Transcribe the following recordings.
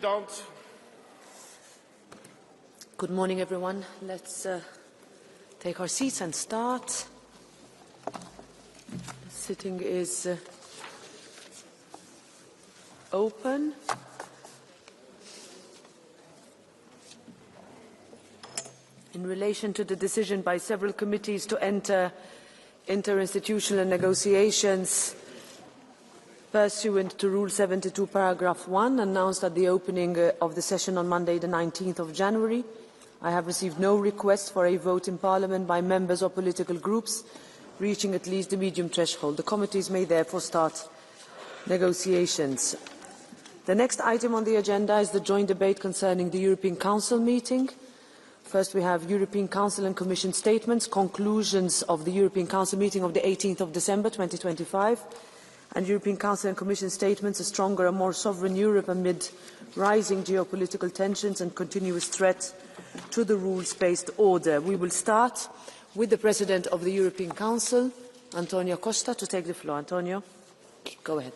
Don't. Good morning, everyone. Let's take our seats and start. The sitting is open. In relation to the decision by several committees to enter interinstitutional negotiations pursuant to Rule 72, paragraph 1, announced at the opening of the session on Monday, the 19th of January, I have received no request for a vote in Parliament by members or political groups reaching at least the medium threshold. The committees may therefore start negotiations. The next item on the agenda is the joint debate concerning the European Council meeting. First, we have European Council and Commission statements, conclusions of the European Council meeting of the 18th of December 2025, and European Council and Commission statements, a stronger and more sovereign Europe amid rising geopolitical tensions and continuous threat to the rules-based order. We will start with the President of the European Council, Antonio Costa, to take the floor. Antonio, go ahead.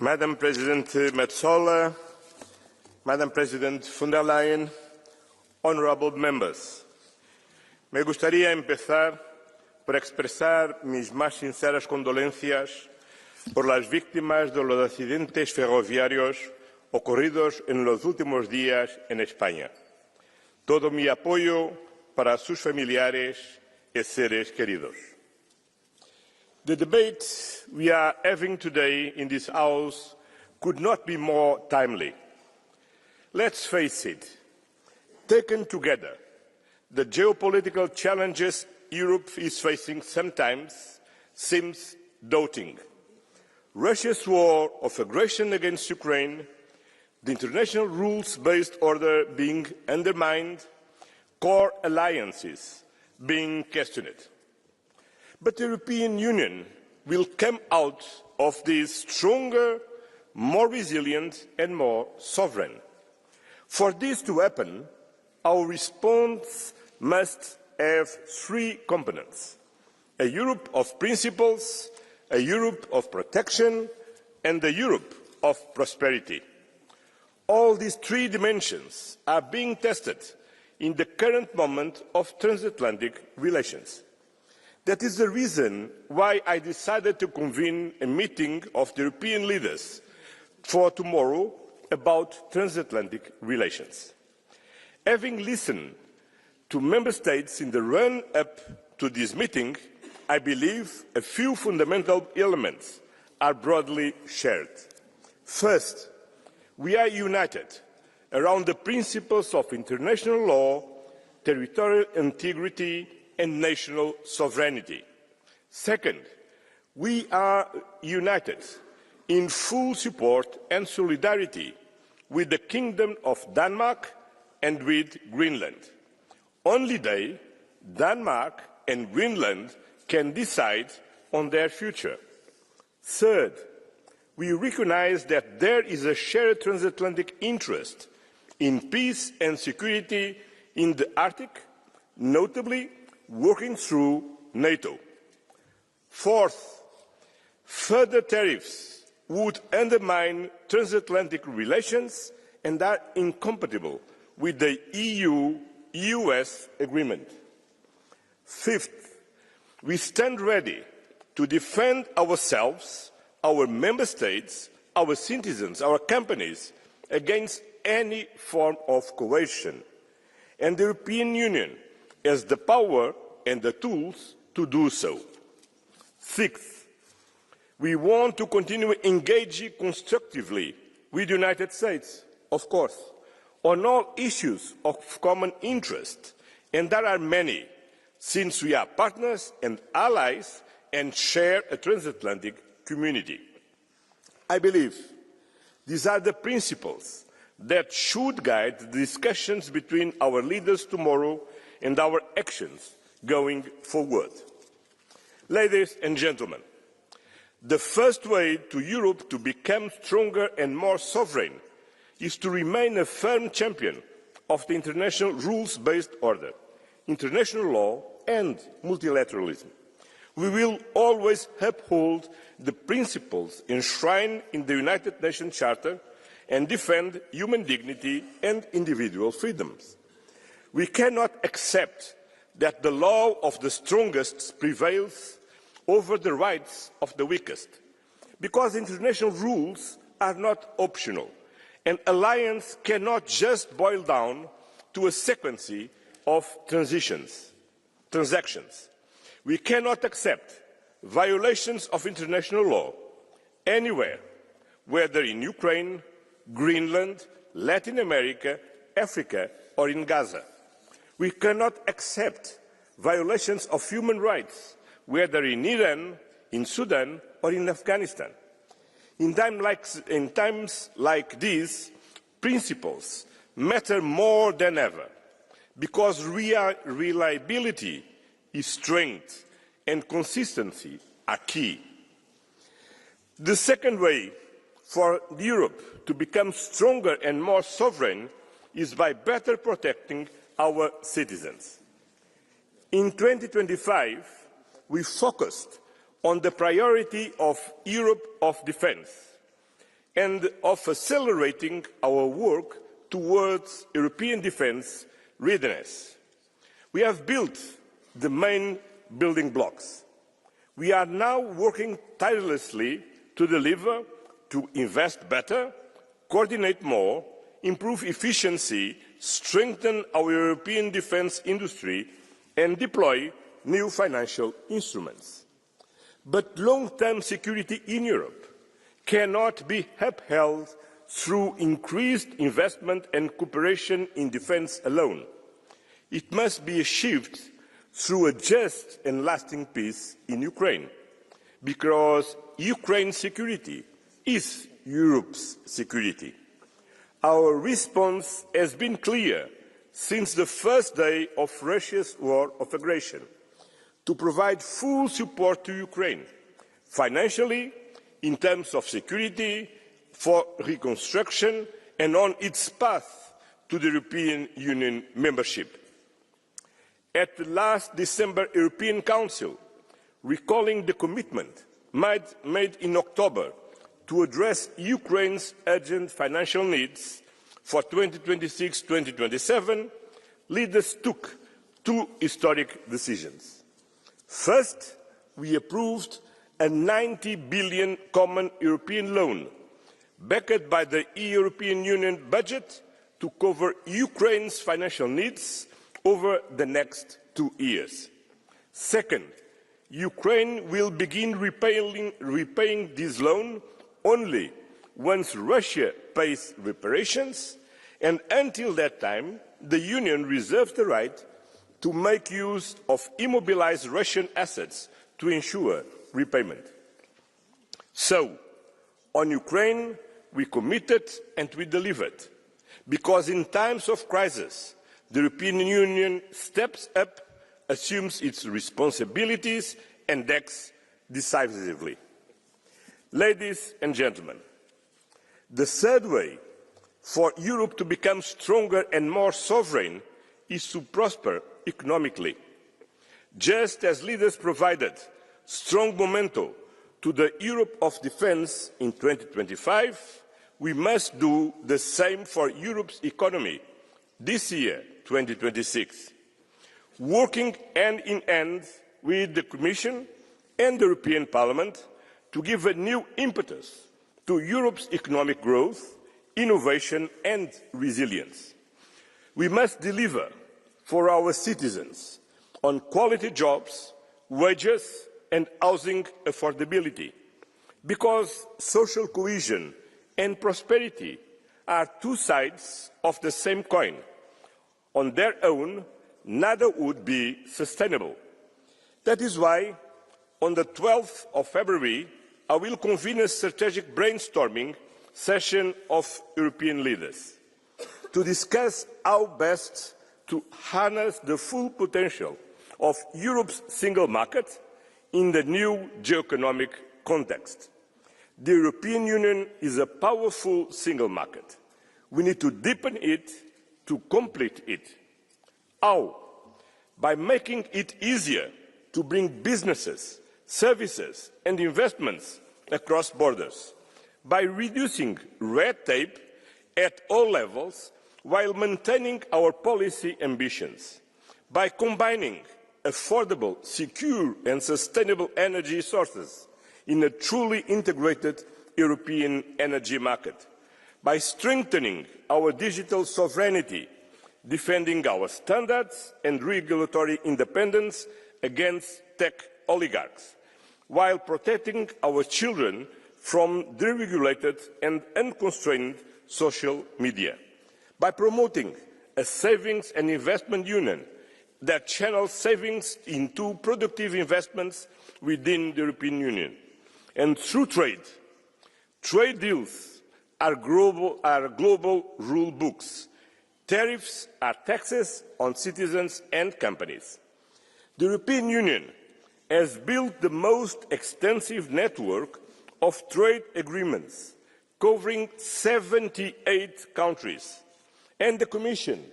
Madam President Metsola, Madam President von der Leyen, honourable members, me gustaría empezar por expresar mis más sinceras condolencias por las víctimas de los accidentes ferroviarios ocurridos en los últimos días en España. Todo mi apoyo para sus familiares y seres queridos. The debate we are having today in this House could not be more timely. Let's face it, taken together, the geopolitical challenges Europe is facing sometimes seems daunting. Russia's war of aggression against Ukraine, the international rules-based order being undermined, core alliances being questioned. But the European Union will come out of this stronger, more resilient and more sovereign. For this to happen, our response must have three components: a Europe of principles, a Europe of protection, and a Europe of prosperity. All these three dimensions are being tested in the current moment of transatlantic relations. That is the reason why I decided to convene a meeting of the European leaders for tomorrow about transatlantic relations. Having listened to Member States in the run-up to this meeting, I believe a few fundamental elements are broadly shared. First, we are united around the principles of international law, territorial integrity and national sovereignty. Second, we are united in full support and solidarity with the Kingdom of Denmark and with Greenland. Only they, Denmark and Greenland, can decide on their future. Third, we recognise that there is a shared transatlantic interest in peace and security in the Arctic, notably working through NATO. Fourth, further tariffs would undermine transatlantic relations and are incompatible with the EU-US agreement. Fifth, we stand ready to defend ourselves, our member states, our citizens, our companies against any form of coercion. And the European Union has the power and the tools to do so. Sixth, we want to continue engaging constructively with the United States, of course, on all issues of common interest, and there are many, since we are partners and allies and share a transatlantic community. I believe these are the principles that should guide the discussions between our leaders tomorrow and our actions going forward. Ladies and gentlemen, the first way to Europe to become stronger and more sovereign is to remain a firm champion of the international rules-based order, international law and multilateralism. we will always uphold the principles enshrined in the United Nations Charter and defend human dignity and individual freedoms. We cannot accept that the law of the strongest prevails over the rights of the weakest, because international rules are not optional, and alliance cannot just boil down to a sequence of transactions. We cannot accept violations of international law anywhere, whether in Ukraine, Greenland, Latin America, Africa, or in Gaza. We cannot accept violations of human rights, whether in Iran, in Sudan, or in Afghanistan. In times like these, principles matter more than ever, because reliability is strength and consistency are key. The second way for Europe to become stronger and more sovereign is by better protecting our citizens. In 2025, we focused on the priority of Europe of defence and of accelerating our work towards European defence readiness. We have built the main building blocks. We are now working tirelessly to deliver, to invest better, coordinate more, improve efficiency, strengthen our European defence industry, and deploy new financial instruments. But long-term security in Europe cannot be upheld through increased investment and cooperation in defence alone. It must be achieved through a just and lasting peace in Ukraine, because Ukraine's security is Europe's security. Our response has been clear since the first day of Russia's war of aggression: to provide full support to Ukraine, financially, in terms of security, for reconstruction, and on its path to the European Union membership. At the last December European Council, recalling the commitment made in October to address Ukraine's urgent financial needs for 2026-2027, leaders took two historic decisions. First, we approved a 90 billion common European loan, backed by the European Union budget, to cover Ukraine's financial needs over the next 2 years. Second, Ukraine will begin repaying this loan only once Russia pays reparations, and until that time, the Union reserves the right to make use of immobilized Russian assets to ensure repayment. So, on Ukraine, we committed and we delivered, because in times of crisis, the European Union steps up, assumes its responsibilities, and acts decisively. Ladies and gentlemen, the third way for Europe to become stronger and more sovereign is to prosper economically. Just as leaders provided strong momentum to the Europe of defence in 2025, we must do the same for Europe's economy this year, 2026, working hand in hand with the Commission and the European Parliament to give a new impetus to Europe's economic growth, innovation and resilience. We must deliver for our citizens on quality jobs, wages and housing affordability, because social cohesion and prosperity are two sides of the same coin. On their own, neither would be sustainable. That is why, on the 12th of February, I will convene a strategic brainstorming session of European leaders to discuss how best to harness the full potential of Europe's single market in the new geoeconomic context. The European Union is a powerful single market. We need to deepen it to complete it. How? By making it easier to bring businesses, services and investments across borders, by reducing red tape at all levels while maintaining our policy ambitions, by combining affordable, secure and sustainable energy sources in a truly integrated European energy market, by strengthening our digital sovereignty, defending our standards and regulatory independence against tech oligarchs, while protecting our children from deregulated and unconstrained social media, by promoting a savings and investment union that channels savings into productive investments within the European Union, and through trade. Trade deals are global rule books. Tariffs are taxes on citizens and companies. The European Union has built the most extensive network of trade agreements covering 78 countries, and the Commission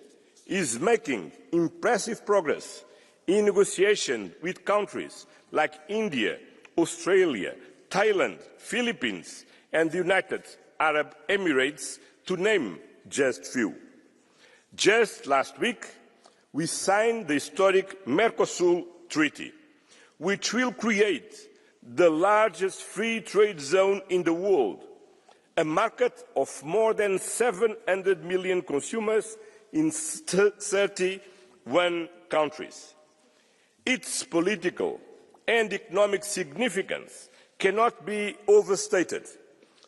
is making impressive progress in negotiation with countries like India, Australia, Thailand, Philippines and the United Arab Emirates, to name just a few. Just last week, we signed the historic Mercosur Treaty, which will create the largest free trade zone in the world, a market of more than 700 million consumers in 31 countries. Its political and economic significance cannot be overstated,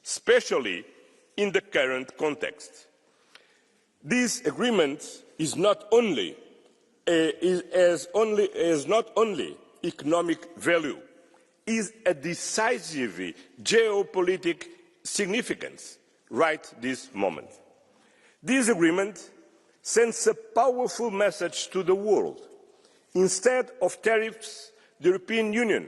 especially in the current context. This agreement has not only economic value, is a decisive geopolitical significance right this moment. This agreement sends a powerful message to the world. Instead of tariffs, the European Union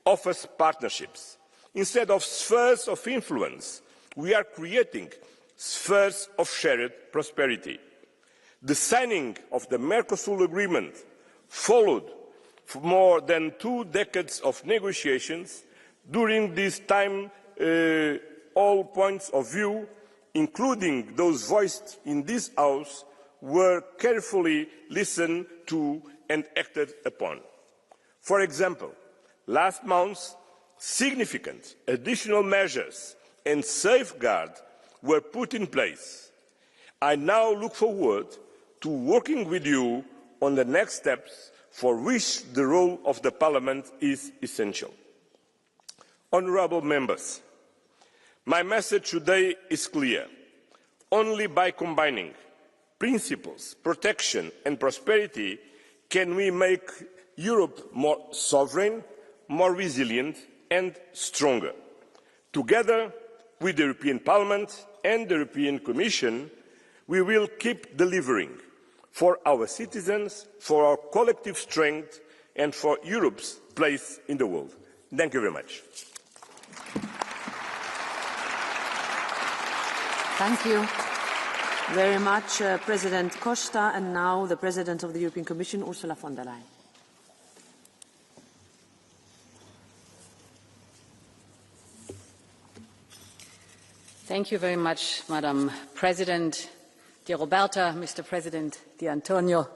offers partnerships. Instead of spheres of influence, we are creating spheres of shared prosperity. The signing of the Mercosur Agreement followed for more than 2 decades of negotiations. During this time, all points of view, including those voiced in this House, were carefully listened to and acted upon. For example, last month, significant additional measures and safeguards were put in place. I now look forward to working with you on the next steps, for which the role of the Parliament is essential. Honourable Members, my message today is clear. Only by combining principles, protection and prosperity can we make Europe more sovereign, more resilient and stronger. Together with the European Parliament and the European Commission, we will keep delivering for our citizens, for our collective strength and for Europe's place in the world. Thank you very much. Thank you very much, President Costa. And now the President of the European Commission, Ursula von der Leyen. Thank you very much, Madam President. Dear Roberta, Mr. President, dear Antonio,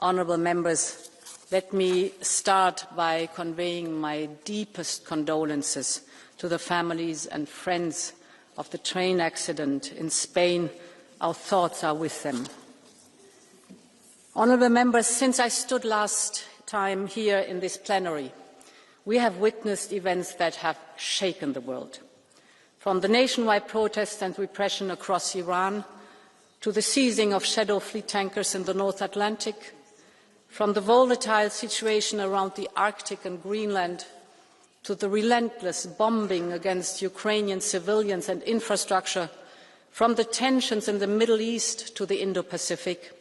honourable members, let me start by conveying my deepest condolences to the families and friends of the train accident in Spain. Our thoughts are with them. Honourable members, since I stood last time here in this plenary, we have witnessed events that have shaken the world. From the nationwide protests and repression across Iran, to the seizing of shadow fleet tankers in the North Atlantic, from the volatile situation around the Arctic and Greenland, to the relentless bombing against Ukrainian civilians and infrastructure, from the tensions in the Middle East to the Indo-Pacific.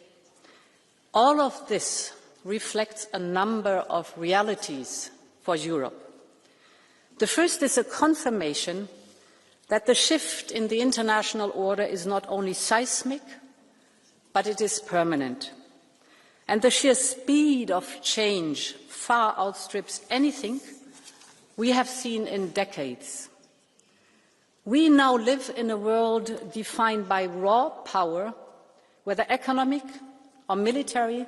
All of this reflects a number of realities for Europe. The first is a confirmation that the shift in the international order is not only seismic, but it is permanent. And the sheer speed of change far outstrips anything we have seen in decades. We now live in a world defined by raw power, whether economic or military,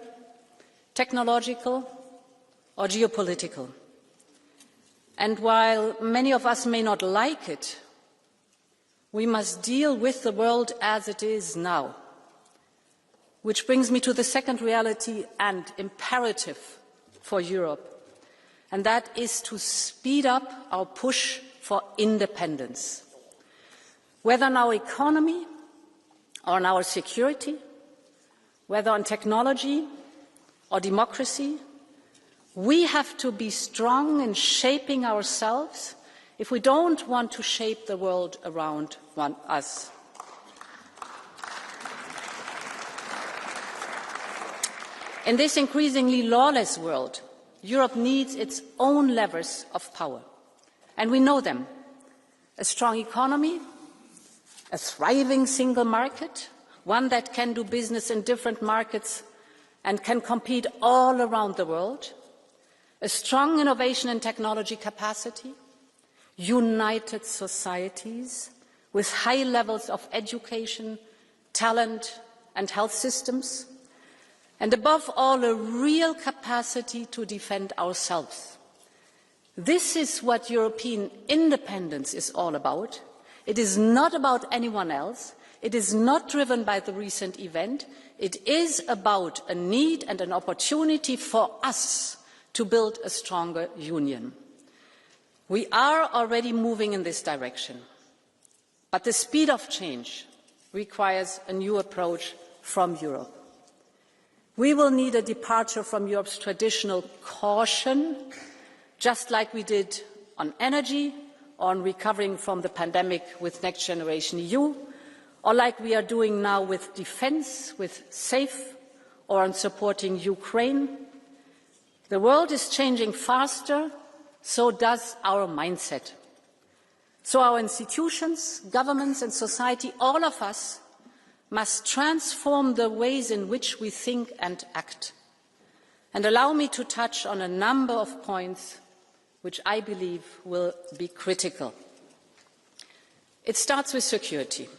technological or geopolitical. And while many of us may not like it, we must deal with the world as it is now. Which brings me to the second reality and imperative for Europe, and that is to speed up our push for independence. Whether in our economy or in our security, whether on technology or democracy, we have to be strong in shaping ourselves if we don't want to shape the world around us. In this increasingly lawless world, Europe needs its own levers of power, and we know them: a strong economy, a thriving single market, one that can do business in different markets and can compete all around the world, a strong innovation and technology capacity, united societies with high levels of education, talent and health systems, and above all, a real capacity to defend ourselves. This is what European independence is all about. It is not about anyone else. It is not driven by the recent event. It is about a need and an opportunity for us to build a stronger union. We are already moving in this direction, but the speed of change requires a new approach from Europe. We will need a departure from Europe's traditional caution, just like we did on energy, or on recovering from the pandemic with Next Generation EU, or like we are doing now with defence, with SAFE, or on supporting Ukraine. The world is changing faster, so does our mindset. So our institutions, governments and society, all of us, must transform the ways in which we think and act. And allow me to touch on a number of points which I believe will be critical. It starts with security,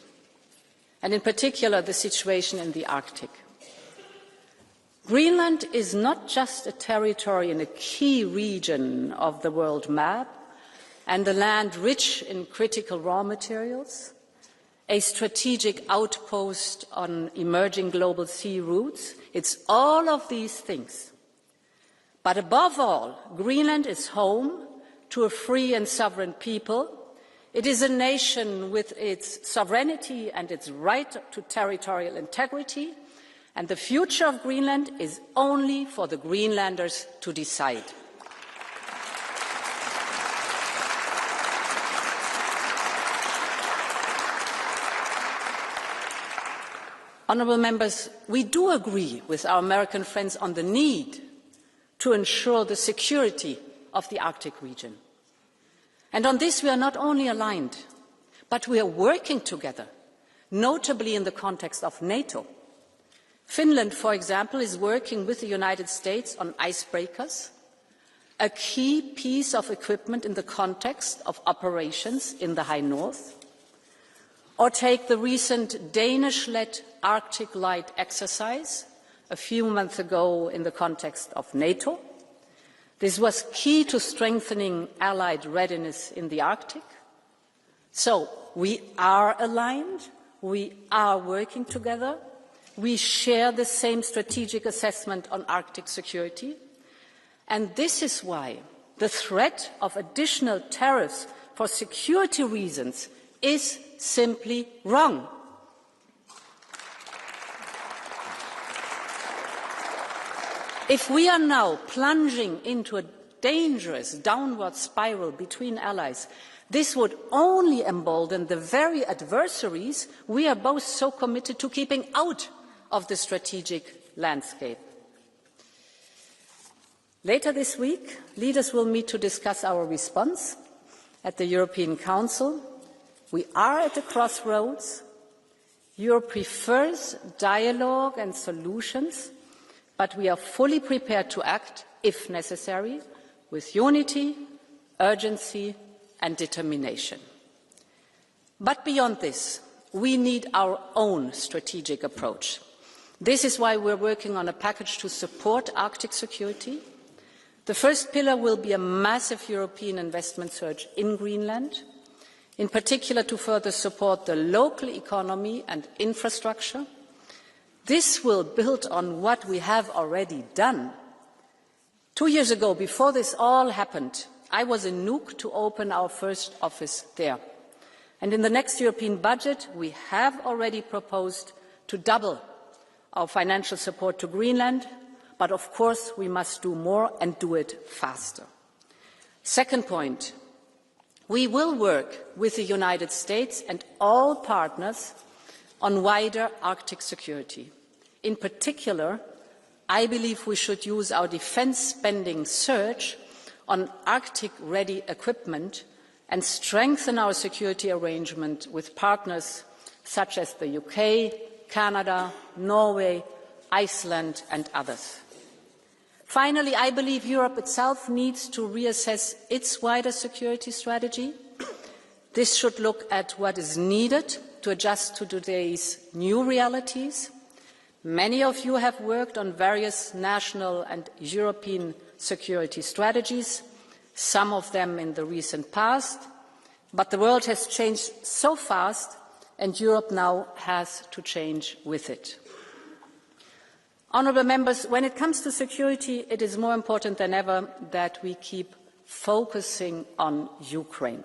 and in particular the situation in the Arctic. Greenland is not just a territory in a key region of the world map and a land rich in critical raw materials, a strategic outpost on emerging global sea routes. It's all of these things. But above all, Greenland is home to a free and sovereign people. It is a nation with its sovereignty and its right to territorial integrity, and the future of Greenland is only for the Greenlanders to decide. Honourable members, we do agree with our American friends on the need to ensure the security of the Arctic region. And on this we are not only aligned, but we are working together, notably in the context of NATO. Finland, for example, is working with the United States on icebreakers, a key piece of equipment in the context of operations in the High North. Or take the recent Danish-led Arctic Light exercise a few months ago in the context of NATO. This was key to strengthening Allied readiness in the Arctic. So we are aligned, we are working together, we share the same strategic assessment on Arctic security, and this is why the threat of additional tariffs for security reasons is simply wrong. If we are now plunging into a dangerous downward spiral between allies, this would only embolden the very adversaries we are both so committed to keeping out of the strategic landscape. Later this week, leaders will meet to discuss our response at the European Council. We are at a crossroads. Europe prefers dialogue and solutions, but we are fully prepared to act, if necessary, with unity, urgency and determination. But beyond this, we need our own strategic approach. This is why we're working on a package to support Arctic security. The first pillar will be a massive European investment surge in Greenland, in particular to further support the local economy and infrastructure. This will build on what we have already done. 2 years ago, before this all happened, I was in Nuuk to open our first office there. And in the next European budget, we have already proposed to double our financial support to Greenland, but of course we must do more and do it faster. Second point, we will work with the United States and all partners on wider Arctic security. In particular, I believe we should use our defence spending surge on Arctic-ready equipment and strengthen our security arrangement with partners such as the UK, Canada, Norway, Iceland and others. Finally, I believe Europe itself needs to reassess its wider security strategy. This should look at what is needed to adjust to today's new realities. Many of you have worked on various national and European security strategies, some of them in the recent past, but the world has changed so fast and Europe now has to change with it. Honourable members, when it comes to security, it is more important than ever that we keep focusing on Ukraine,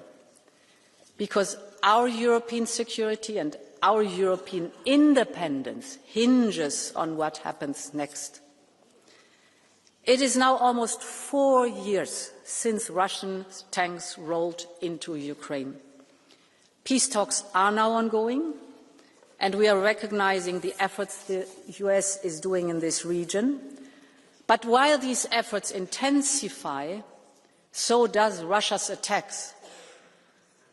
because our European security and our European independence hinges on what happens next. It is now almost 4 years since Russian tanks rolled into Ukraine. Peace talks are now ongoing, and we are recognizing the efforts the US is doing in this region. But while these efforts intensify, so does Russia's attacks.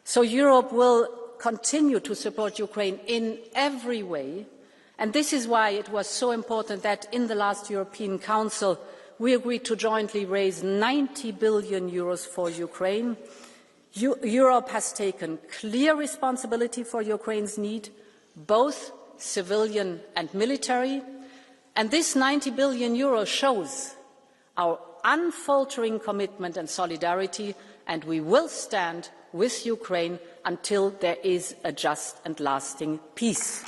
So Europe will continue to support Ukraine in every way, and this is why it was so important that in the last European Council we agreed to jointly raise 90 billion euros for Ukraine. Europe has taken clear responsibility for Ukraine's need, both civilian and military, and this 90 billion euros shows our unfaltering commitment and solidarity, and we will stand with Ukraine until there is a just and lasting peace.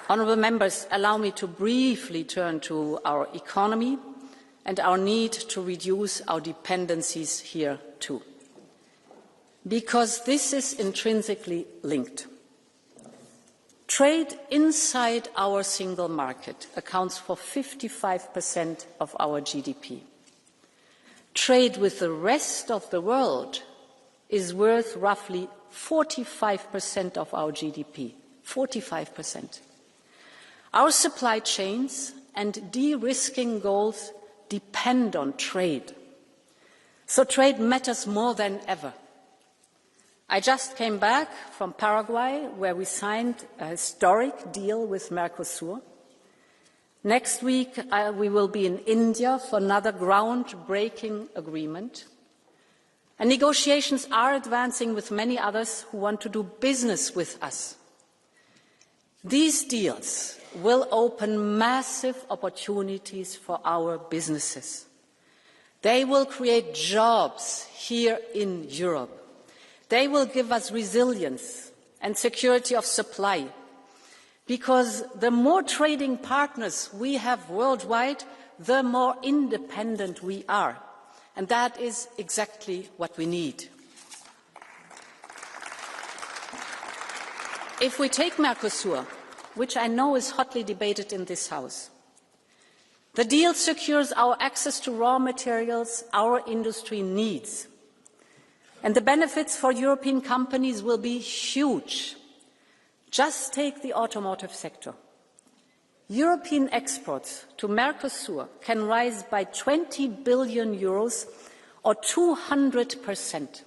Honourable members, allow me to briefly turn to our economy and our need to reduce our dependencies here too, because this is intrinsically linked. Trade inside our single market accounts for 55% of our GDP. Trade with the rest of the world is worth roughly 45% of our GDP, 45%. Our supply chains and de-risking goals depend on trade. So trade matters more than ever. I just came back from Paraguay, where we signed a historic deal with Mercosur. Next week, we will be in India for another groundbreaking agreement. And negotiations are advancing with many others who want to do business with us. These deals will open massive opportunities for our businesses. They will create jobs here in Europe. They will give us resilience and security of supply, because the more trading partners we have worldwide, the more independent we are. And that is exactly what we need. If we take Mercosur, which I know is hotly debated in this House, the deal secures our access to raw materials our industry needs. And the benefits for European companies will be huge. Just take the automotive sector. European exports to Mercosur can rise by 20 billion euros or 200%.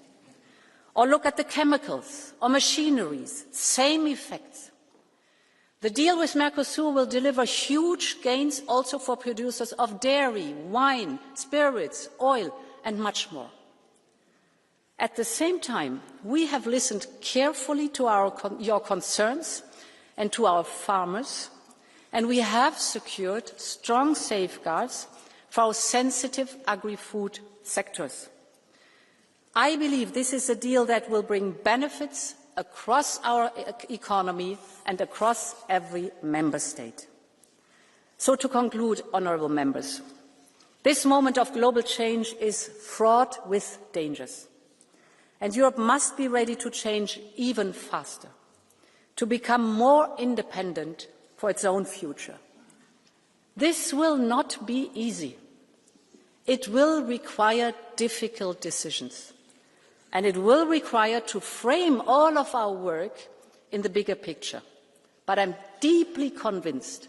Or look at the chemicals or machineries, same effects. The deal with Mercosur will deliver huge gains also for producers of dairy, wine, spirits, oil, and much more. At the same time, we have listened carefully to your concerns and to our farmers, and we have secured strong safeguards for our sensitive agri-food sectors. I believe this is a deal that will bring benefits across our economy and across every member state. So to conclude, honourable members, this moment of global change is fraught with dangers, and Europe must be ready to change even faster, to become more independent for its own future. This will not be easy. It will require difficult decisions, and it will require to frame all of our work in the bigger picture. But I'm deeply convinced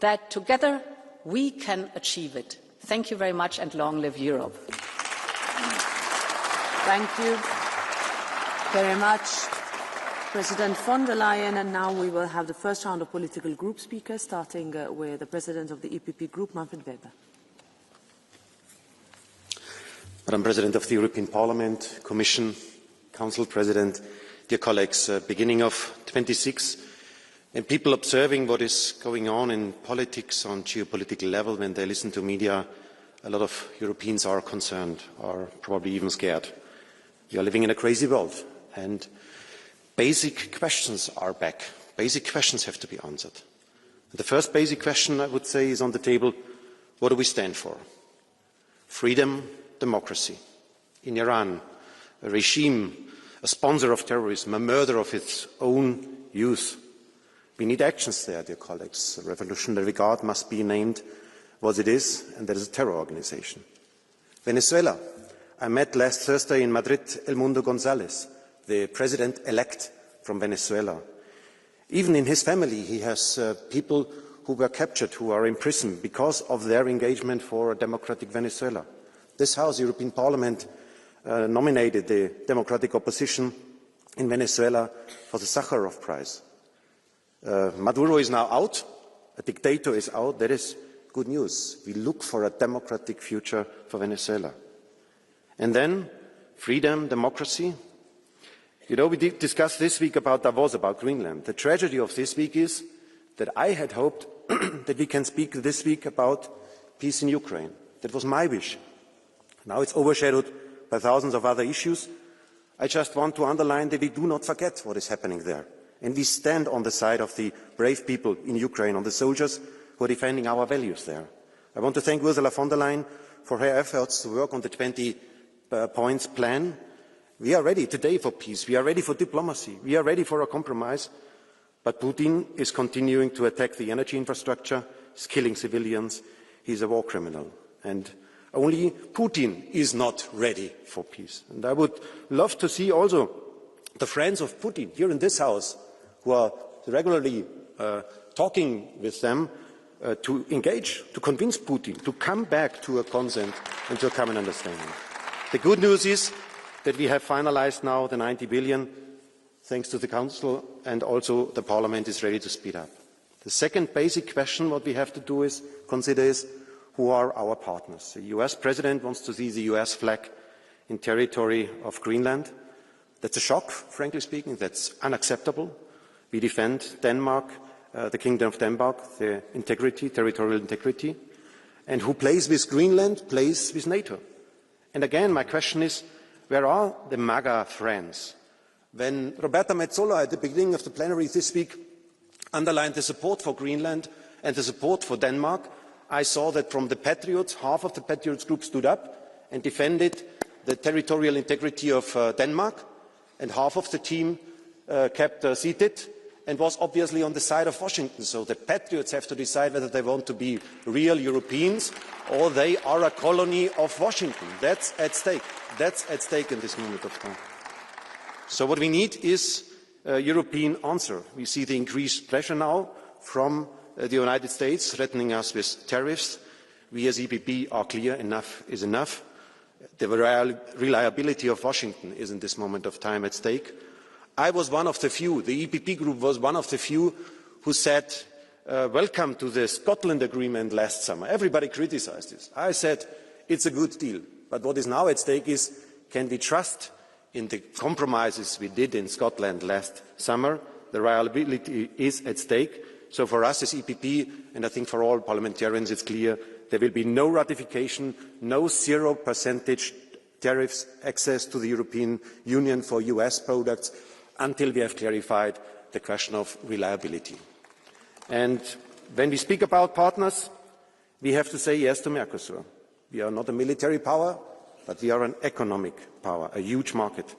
that together we can achieve it. Thank you very much, and long live Europe. Thank you very much, President von der Leyen. And now we will have the first round of political group speakers, starting with the President of the EPP Group, Manfred Weber. Madam President of the European Parliament, Commission, Council President, dear colleagues, beginning of 26, and people observing what is going on in politics on geopolitical level, when they listen to media, a lot of Europeans are concerned, are probably even scared. We are living in a crazy world, and basic questions are back. Basic questions have to be answered. The first basic question, I would say, is on the table: what do we stand for? Freedom, democracy. In Iran, a regime, a sponsor of terrorism, a murder of its own youth. We need actions there, dear colleagues. The Revolutionary Guard must be named what it is, and that is a terror organization. Venezuela. I met last Thursday in Madrid El Mundo González, the president-elect from Venezuela. Even in his family, he has people who were captured, who are in prison because of their engagement for a democratic Venezuela. This House, European Parliament, nominated the democratic opposition in Venezuela for the Sakharov Prize. Maduro is now out, a dictator is out. That is good news. We look for a democratic future for Venezuela. And then freedom, democracy. You know, we discussed this week about Davos, about Greenland. The tragedy of this week is that I had hoped that we can speak this week about peace in Ukraine. That was my wish. Now it's overshadowed by thousands of other issues. I just want to underline that we do not forget what is happening there. And we stand on the side of the brave people in Ukraine, on the soldiers who are defending our values there. I want to thank Ursula von der Leyen for her efforts to work on the 20 points plan. We are ready today for peace. We are ready for diplomacy. We are ready for a compromise. But Putin is continuing to attack the energy infrastructure. He's killing civilians. He's a war criminal. And only Putin is not ready for peace. And I would love to see also the friends of Putin here in this House, who are regularly talking with them, to engage, to convince Putin to come back to a consent and to a common understanding. The good news is that we have finalised now the 90 billion, thanks to the Council, and also the Parliament is ready to speed up. The second basic question what we have to do is consider is who are our partners. The US President wants to see the US flag in territory of Greenland. That's a shock, frankly speaking. That's unacceptable. We defend Denmark, the Kingdom of Denmark, the integrity, territorial integrity. And who plays with Greenland plays with NATO. And again, my question is, where are the MAGA friends? When Roberta Metsola at the beginning of the plenary this week underlined the support for Greenland and the support for Denmark, I saw that from the Patriots, half of the Patriots group stood up and defended the territorial integrity of Denmark, and half of the team kept seated and was obviously on the side of Washington. So the Patriots have to decide whether they want to be real Europeans or they are a colony of Washington. That's at stake. That's at stake in this moment of time. So what we need is a European answer. We see the increased pressure now from the United States threatening us with tariffs. We as EPP are clear: enough is enough. The reliability of Washington is in this moment of time at stake. I was one of the few, the EPP group was one of the few who said, welcome to the Scotland agreement last summer. Everybody criticized this. I said, it's a good deal. But what is now at stake is, can we trust in the compromises we did in Scotland last summer? The reliability is at stake. So for us as EPP, and I think for all parliamentarians, it's clear there will be no ratification, no 0% tariffs access to the European Union for US products until we have clarified the question of reliability. And when we speak about partners, we have to say yes to Mercosur. We are not a military power, but we are an economic power, a huge market.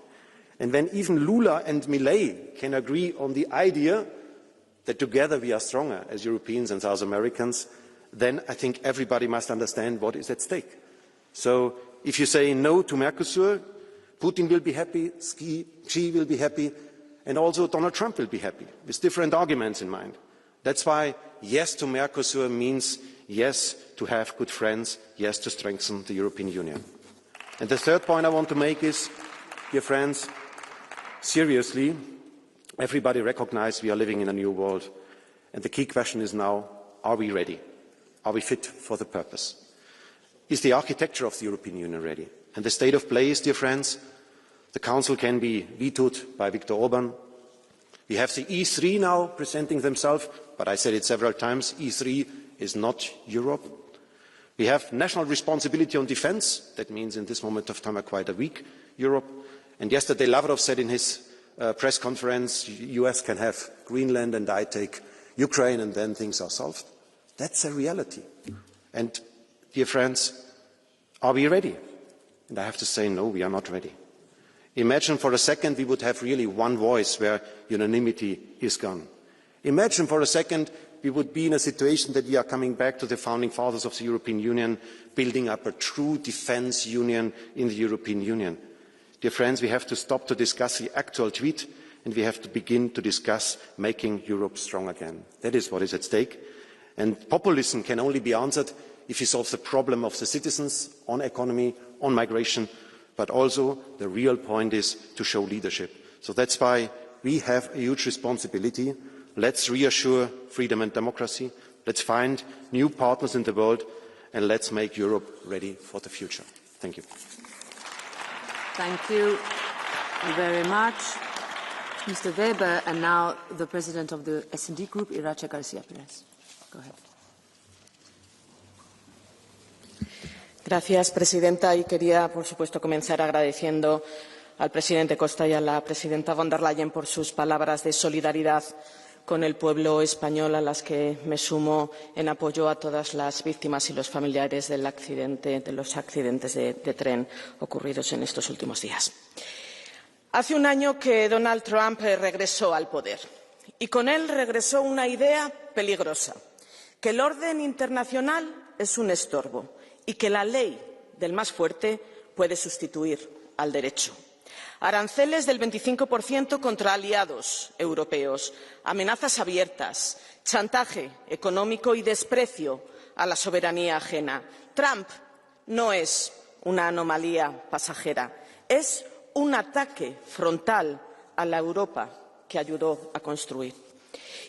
And when even Lula and Milei can agree on the idea that together we are stronger as Europeans and South Americans, then I think everybody must understand what is at stake. So if you say no to Mercosur, Putin will be happy, Xi will be happy, and also Donald Trump will be happy, with different arguments in mind. That's why yes to Mercosur means yes to have good friends, yes to strengthen the European Union. And the third point I want to make is, dear friends, seriously, everybody recognizes we are living in a new world. And the key question is now, are we ready? Are we fit for the purpose? Is the architecture of the European Union ready? And the state of play is, dear friends, the Council can be vetoed by Viktor Orban. We have the E3 now presenting themselves, but I said it several times, E3 is not Europe. We have national responsibility on defence. That means in this moment of time a quite a weak Europe. And yesterday Lavrov said in his press conference, the US can have Greenland and I take Ukraine and then things are solved. That's a reality. And dear friends, are we ready? And I have to say, no, we are not ready. Imagine for a second we would have really one voice where unanimity is gone. Imagine for a second we would be in a situation that we are coming back to the founding fathers of the European Union, building up a true defence union in the European Union. Dear friends, we have to stop to discuss the actual tweet and we have to begin to discuss making Europe strong again. That is what is at stake. And populism can only be answered if you solve the problem of the citizens on economy, on migration, but also the real point is to show leadership. So that's why we have a huge responsibility. Let's reassure freedom and democracy. Let's find new partners in the world and let's make Europe ready for the future. Thank you. Thank you very much, Mr. Weber. And now the President of the S&D Group, Irache García Pérez. Go ahead. Gracias, Presidenta. Y quería, por supuesto, comenzar agradeciendo al Presidente Costa y a la Presidenta von der Leyen por sus palabras de solidaridad con el pueblo español, a las que me sumo en apoyo a todas las víctimas y los familiares de los accidentes de tren ocurridos en estos últimos días. Hace un año que Donald Trump regresó al poder y con él regresó una idea peligrosa, que el orden internacional es un estorbo y que la ley del más fuerte puede sustituir al derecho. Aranceles del 25% contra aliados europeos, amenazas abiertas, chantaje económico y desprecio a la soberanía ajena. Trump no es una anomalía pasajera, es un ataque frontal a la Europa que ayudó a construir.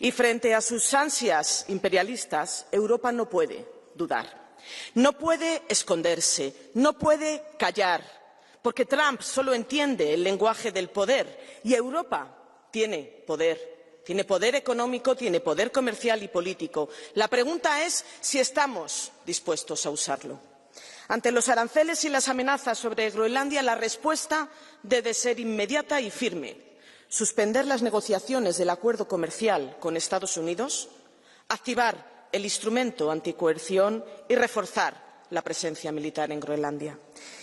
Y frente a sus ansias imperialistas, Europa no puede dudar, no puede esconderse, no puede callar, porque Trump solo entiende el lenguaje del poder y Europa tiene poder económico, tiene poder comercial y político. La pregunta es si estamos dispuestos a usarlo. Ante los aranceles y las amenazas sobre Groenlandia, la respuesta debe ser inmediata y firme. Suspender las negociaciones del acuerdo comercial con Estados Unidos, activar el instrumento anticoerción y reforzar la presencia militar en Groenlandia.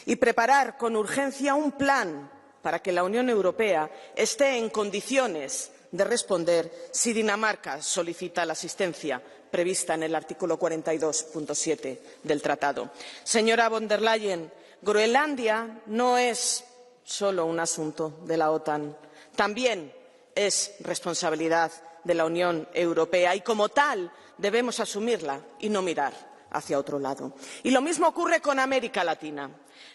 Y preparar con urgencia un plan para que la Unión Europea esté en condiciones de responder si Dinamarca solicita la asistencia prevista en el artículo 42.7 del Tratado. Señora von der Leyen, Groenlandia no es solo un asunto de la OTAN, también es responsabilidad de la Unión Europea y, como tal, debemos asumirla y no mirar hacia otro lado. Y lo mismo ocurre con América Latina.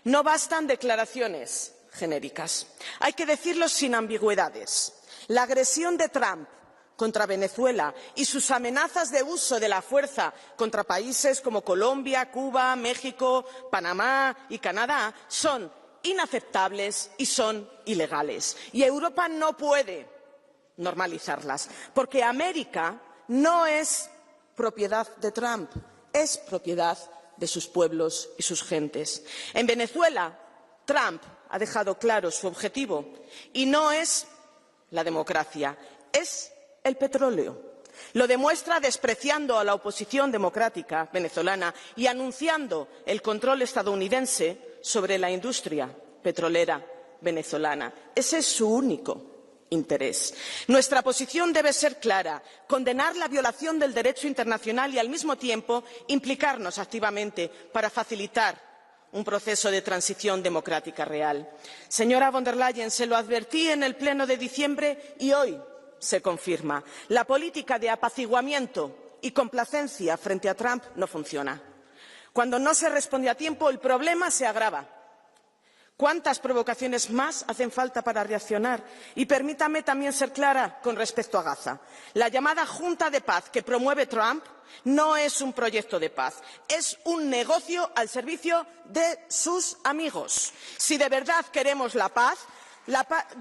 No bastan declaraciones genéricas. Hay que decirlo sin ambigüedades. La agresión de Trump contra Venezuela y sus amenazas de uso de la fuerza contra países como Colombia, Cuba, México, Panamá y Canadá son inaceptables y son ilegales. Y Europa no puede normalizarlas, porque América no es propiedad de Trump, es propiedad de sus pueblos y sus gentes. En Venezuela, Trump ha dejado claro su objetivo y no es la democracia, es el petróleo. Lo demuestra despreciando a la oposición democrática venezolana y anunciando el control estadounidense sobre la industria petrolera venezolana. Ese es su único interés. Nuestra posición debe ser clara: condenar la violación del derecho internacional y, al mismo tiempo, implicarnos activamente para facilitar un proceso de transición democrática real. Señora von der Leyen, se lo advertí en el Pleno de diciembre y hoy se confirma. La política de apaciguamiento y complacencia frente a Trump no funciona. Cuando no se responde a tiempo, el problema se agrava. ¿Cuántas provocaciones más hacen falta para reaccionar? Y permítame también ser clara con respecto a Gaza. La llamada Junta de Paz que promueve Trump no es un proyecto de paz, es un negocio al servicio de sus amigos. Si de verdad queremos la paz,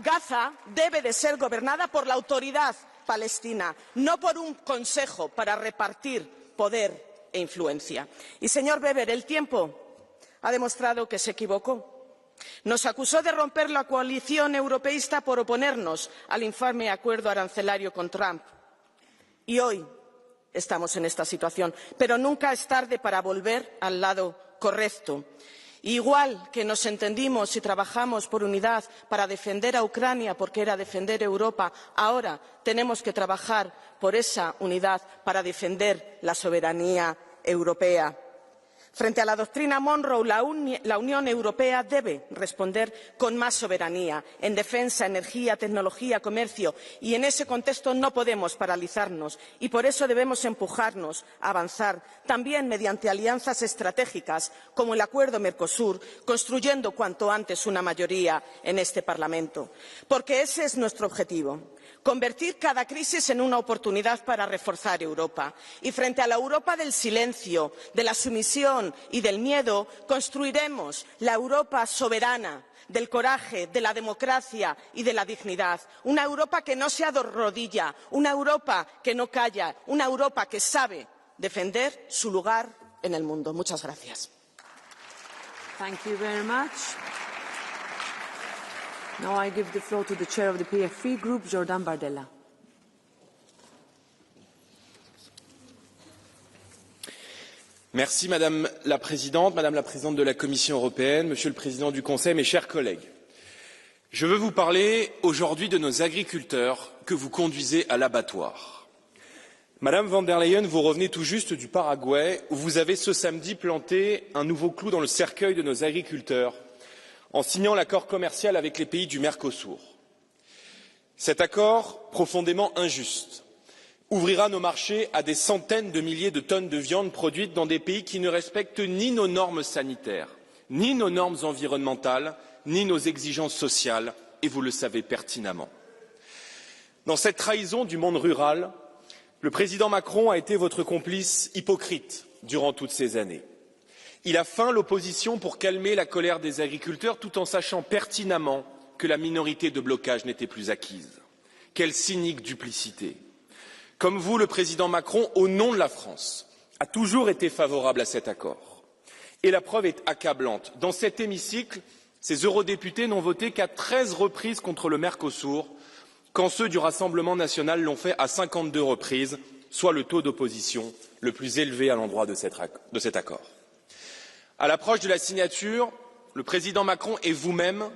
Gaza debe de ser gobernada por la autoridad palestina, no por un consejo para repartir poder e influencia. Y, señor Weber, el tiempo ha demostrado que se equivocó. Nos acusó de romper la coalición europeísta por oponernos al infame acuerdo arancelario con Trump. Y hoy estamos en esta situación, pero nunca es tarde para volver al lado correcto. Igual que nos entendimos y trabajamos por unidad para defender a Ucrania, porque era defender Europa, ahora tenemos que trabajar por esa unidad para defender la soberanía europea. Frente a la doctrina Monroe, la Unión Europea debe responder con más soberanía en defensa, energía, tecnología, comercio, y en ese contexto no podemos paralizarnos y por eso debemos empujarnos a avanzar también mediante alianzas estratégicas como el Acuerdo Mercosur, construyendo cuanto antes una mayoría en este Parlamento, porque ese es nuestro objetivo. Convertir cada crisis en una oportunidad para reforzar Europa. Y frente a la Europa del silencio, de la sumisión y del miedo, construiremos la Europa soberana, del coraje, de la democracia y de la dignidad. Una Europa que no se arrodilla, una Europa que no calla, una Europa que sabe defender su lugar en el mundo. Muchas gracias. Thank you very much. Now I give the floor to the chair of the PFE Group, Jordan Bardella. Merci Madame la Présidente de la Commission européenne, Monsieur le Président du Conseil, mes chers collègues. Je veux vous parler aujourd'hui de nos agriculteurs que vous conduisez à l'abattoir. Madame von der Leyen, vous revenez tout juste du Paraguay, où vous avez ce samedi planté un nouveau clou dans le cercueil de nos agriculteurs, en signant l'accord commercial avec les pays du Mercosur. Cet accord, profondément injuste, ouvrira nos marchés à des centaines de milliers de tonnes de viande produites dans des pays qui ne respectent ni nos normes sanitaires, ni nos normes environnementales, ni nos exigences sociales, et vous le savez pertinemment. Dans cette trahison du monde rural, le président Macron a été votre complice hypocrite durant toutes ces années. Il a feint l'opposition pour calmer la colère des agriculteurs tout en sachant pertinemment que la minorité de blocage n'était plus acquise. Quelle cynique duplicité! Comme vous, le président Macron, au nom de la France, a toujours été favorable à cet accord. Et la preuve est accablante. Dans cet hémicycle, ces eurodéputés n'ont voté qu'à 13 reprises contre le Mercosur, quand ceux du Rassemblement national l'ont fait à 52 reprises, soit le taux d'opposition le plus élevé à l'endroit de cet accord. À l'approche de la signature, le président Macron et vous-même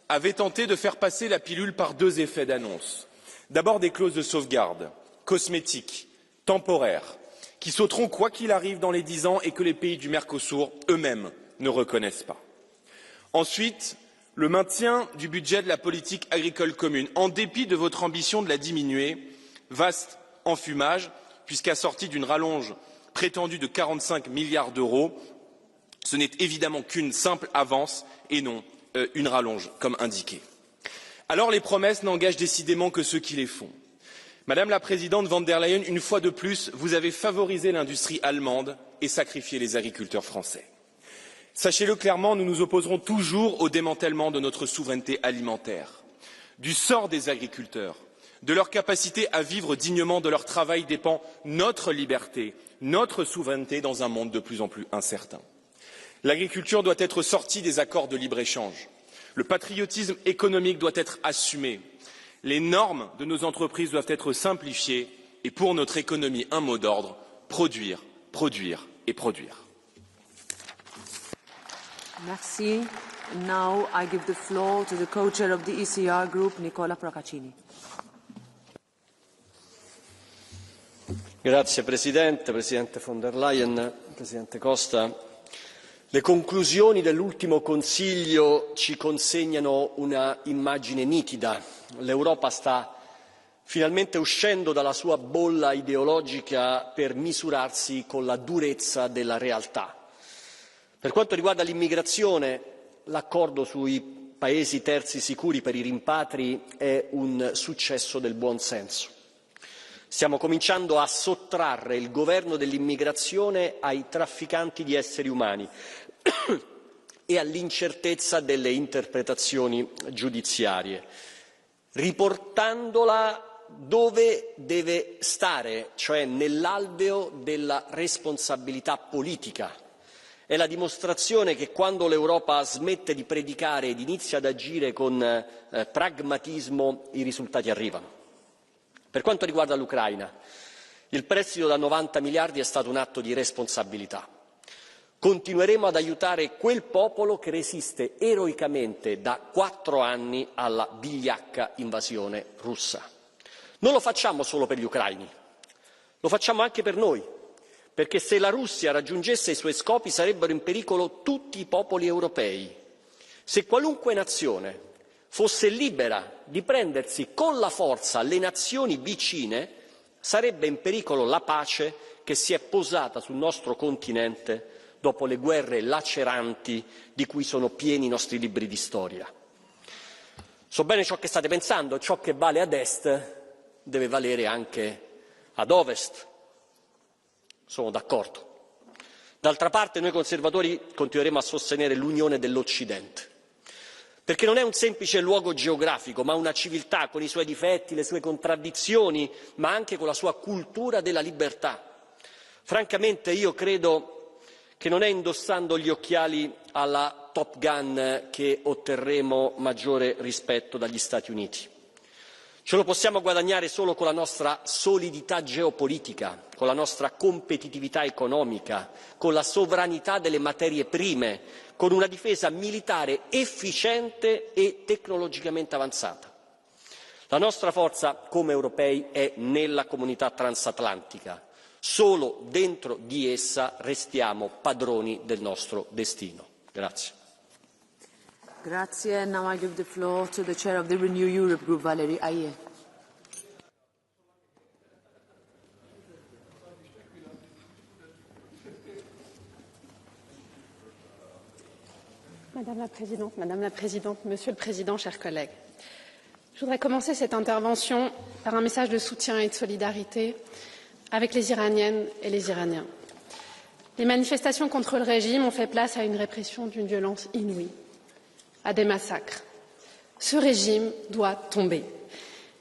avez tenté de faire passer la pilule par deux effets d'annonce. D'abord des clauses de sauvegarde, cosmétiques, temporaires, qui sauteront quoi qu'il arrive dans les 10 ans et que les pays du Mercosur eux-mêmes ne reconnaissent pas. Ensuite, le maintien du budget de la politique agricole commune, en dépit de votre ambition de la diminuer, vaste enfumage, puisqu'assorti d'une rallonge prétendue de 45 milliards d'euros, ce n'est évidemment qu'une simple avance et non une rallonge, comme indiqué. Alors les promesses n'engagent décidément que ceux qui les font. Madame la Présidente von der Leyen, une fois de plus, vous avez favorisé l'industrie allemande et sacrifié les agriculteurs français. Sachez-le clairement, nous nous opposerons toujours au démantèlement de notre souveraineté alimentaire. Du sort des agriculteurs, de leur capacité à vivre dignement de leur travail dépend notre liberté, notre souveraineté dans un monde de plus en plus incertain. L'agriculture doit être sortie des accords de libre-échange. Le patriotisme économique doit être assumé. Les normes de nos entreprises doivent être simplifiées et pour notre économie, un mot d'ordre, produire, produire et produire. Merci. Now I give the floor to the co-chair of the ECR group, Nicola Procaccini. Grazie Presidente, Presidente von der Leyen, Presidente Costa. Le conclusioni dell'ultimo Consiglio ci consegnano una immagine nitida. L'Europa sta finalmente uscendo dalla sua bolla ideologica per misurarsi con la durezza della realtà. Per quanto riguarda l'immigrazione, l'accordo sui paesi terzi sicuri per i rimpatri è un successo del buon senso. Stiamo cominciando a sottrarre il governo dell'immigrazione ai trafficanti di esseri umani e all'incertezza delle interpretazioni giudiziarie, riportandola dove deve stare, cioè nell'alveo della responsabilità politica. È la dimostrazione che quando l'Europa smette di predicare ed inizia ad agire con pragmatismo, i risultati arrivano. Per quanto riguarda l'Ucraina, il prestito da 90 miliardi è stato un atto di responsabilità. Continueremo ad aiutare quel popolo che resiste eroicamente da 4 anni alla vigliacca invasione russa. Non lo facciamo solo per gli ucraini, lo facciamo anche per noi. Perché se la Russia raggiungesse i suoi scopi sarebbero in pericolo tutti i popoli europei. Se qualunque nazione fosse libera di prendersi con la forza le nazioni vicine, sarebbe in pericolo la pace che si è posata sul nostro continente dopo le guerre laceranti di cui sono pieni i nostri libri di storia. So bene ciò che state pensando, ciò che vale ad est deve valere anche ad ovest. Sono d'accordo. D'altra parte noi conservatori continueremo a sostenere l'unione dell'Occidente, perché non è un semplice luogo geografico, ma una civiltà con i suoi difetti, le sue contraddizioni, ma anche con la sua cultura della libertà. Francamente io credo che non è indossando gli occhiali alla Top Gun che otterremo maggiore rispetto dagli Stati Uniti. Ce lo possiamo guadagnare solo con la nostra solidità geopolitica, con la nostra competitività economica, con la sovranità delle materie prime, con una difesa militare efficiente e tecnologicamente avanzata. La nostra forza come europei è nella comunità transatlantica. Solo dentro di essa restiamo padroni del nostro destino. Grazie. Grazie. Now I give the floor to the chair of the Renew Europe Group, Valérie Hayer. Madame la Présidente, Monsieur le Président, chers collègues. Je voudrais commencer cette intervention par un message de soutien et de solidarité avec les Iraniennes et les Iraniens. Les manifestations contre le régime ont fait place à une répression d'une violence inouïe, à des massacres. Ce régime doit tomber.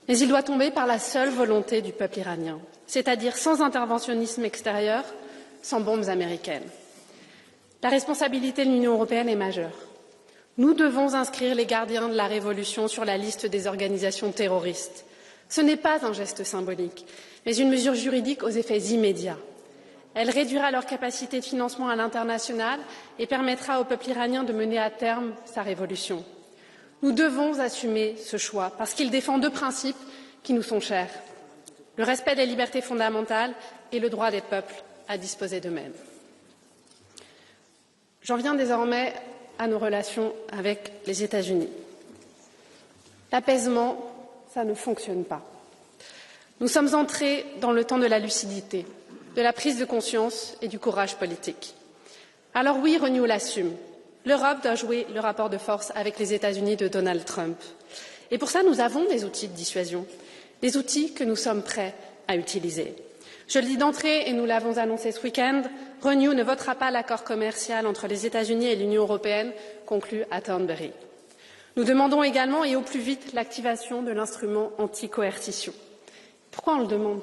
Mais il doit tomber par la seule volonté du peuple iranien, c'est-à-dire sans interventionnisme extérieur, sans bombes américaines. La responsabilité de l'Union européenne est majeure. Nous devons inscrire les gardiens de la révolution sur la liste des organisations terroristes. Ce n'est pas un geste symbolique, mais une mesure juridique aux effets immédiats. Elle réduira leur capacité de financement à l'international et permettra au peuple iranien de mener à terme sa révolution. Nous devons assumer ce choix parce qu'il défend 2 principes qui nous sont chers, le respect des libertés fondamentales et le droit des peuples à disposer d'eux-mêmes. J'en viens désormais à nos relations avec les États-Unis. L'apaisement, ça ne fonctionne pas. Nous sommes entrés dans le temps de la lucidité, de la prise de conscience et du courage politique. Alors oui, Renew l'assume. L'Europe doit jouer le rapport de force avec les États-Unis de Donald Trump. Et pour ça, nous avons des outils de dissuasion. des outils que nous sommes prêts à utiliser. Je le dis d'entrée, et nous l'avons annoncé ce week-end, Renew ne votera pas l'accord commercial entre les États-Unis et l'Union européenne conclu à Thornbury. Nous demandons également, et au plus vite, l'activation de l'instrument anti-coercition. Pourquoi on le demande?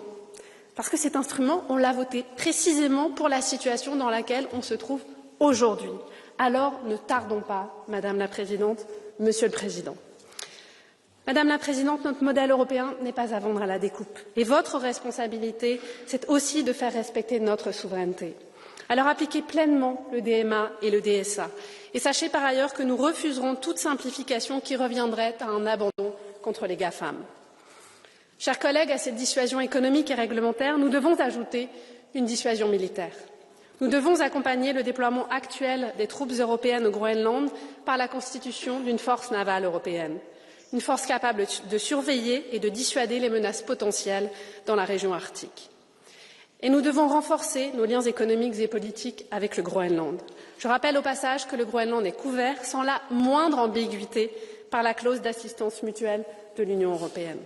Parce que cet instrument, on l'a voté précisément pour la situation dans laquelle on se trouve aujourd'hui. Alors, ne tardons pas, Madame la Présidente, Monsieur le Président. Madame la Présidente, notre modèle européen n'est pas à vendre à la découpe. Et votre responsabilité, c'est aussi de faire respecter notre souveraineté. Alors appliquez pleinement le DMA et le DSA. Et sachez par ailleurs que nous refuserons toute simplification qui reviendrait à un abandon contre les GAFAM. Chers collègues, à cette dissuasion économique et réglementaire, nous devons ajouter une dissuasion militaire. Nous devons accompagner le déploiement actuel des troupes européennes au Groenland par la constitution d'une force navale européenne. Une force capable de surveiller et de dissuader les menaces potentielles dans la région arctique. Et nous devons renforcer nos liens économiques et politiques avec le Groenland. Je rappelle au passage que le Groenland est couvert sans la moindre ambiguïté par la clause d'assistance mutuelle de l'Union européenne.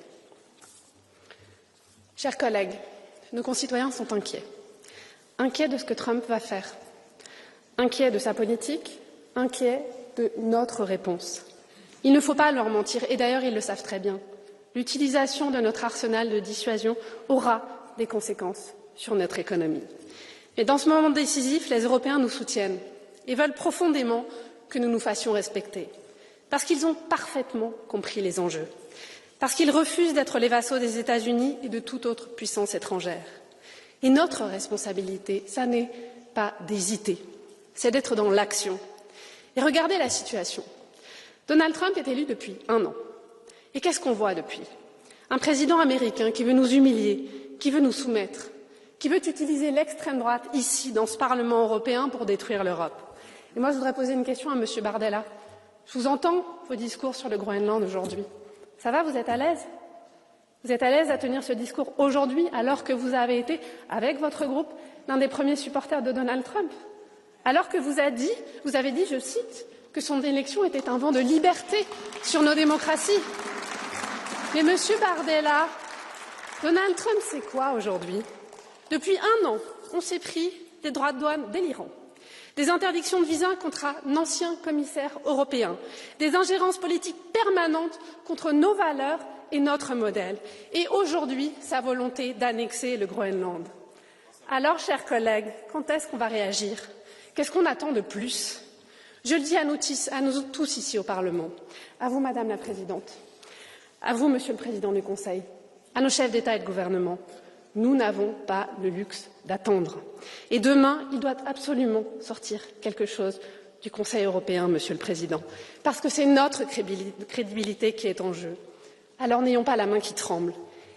Chers collègues, nos concitoyens sont inquiets. Inquiets de ce que Trump va faire. Inquiets de sa politique, inquiets de notre réponse. Il ne faut pas leur mentir, et d'ailleurs ils le savent très bien. L'utilisation de notre arsenal de dissuasion aura des conséquences sur notre économie. Mais dans ce moment décisif, les Européens nous soutiennent et veulent profondément que nous nous fassions respecter, parce qu'ils ont parfaitement compris les enjeux, parce qu'ils refusent d'être les vassaux des États-Unis et de toute autre puissance étrangère. Et notre responsabilité, ça n'est pas d'hésiter, c'est d'être dans l'action. Et regardez la situation. Donald Trump est élu depuis 1 an. Et qu'est-ce qu'on voit depuis? Un président américain qui veut nous humilier, qui veut nous soumettre, qui veut utiliser l'extrême droite ici, dans ce Parlement européen, pour détruire l'Europe. Et moi, je voudrais poser une question à M. Bardella. Je vous entends vos discours sur le Groenland aujourd'hui. Ça va, vous êtes à l'aise? Vous êtes à l'aise à tenir ce discours aujourd'hui, alors que vous avez été, avec votre groupe, l'un des premiers supporters de Donald Trump? Alors que vous avez dit, je cite, que son élection était un vent de liberté sur nos démocraties. Mais Monsieur Bardella, Donald Trump, c'est quoi aujourd'hui? Depuis 1 an, on s'est pris des droits de douane délirants, des interdictions de visa contre un ancien commissaire européen, des ingérences politiques permanentes contre nos valeurs et notre modèle, et aujourd'hui, sa volonté d'annexer le Groenland. Alors, chers collègues, quand est-ce qu'on va réagir? Qu'est-ce qu'on attend de plus? Je le dis à nous tous ici au Parlement, à vous, Madame la Présidente, à vous, Monsieur le Président du Conseil, à nos chefs d'État et de gouvernement. Nous n'avons pas le luxe d'attendre. Et demain, il doit absolument sortir quelque chose du Conseil européen, Monsieur le Président, parce que c'est notre crédibilité qui est en jeu. Alors n'ayons pas la main qui tremble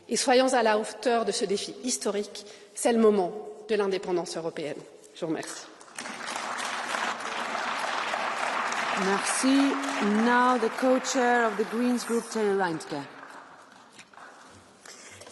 et soyons à la hauteur de ce défi historique. C'est le moment de l'indépendance européenne. Je vous remercie. Merci. Now the co-chair of the Greens Group, Terry Reintke.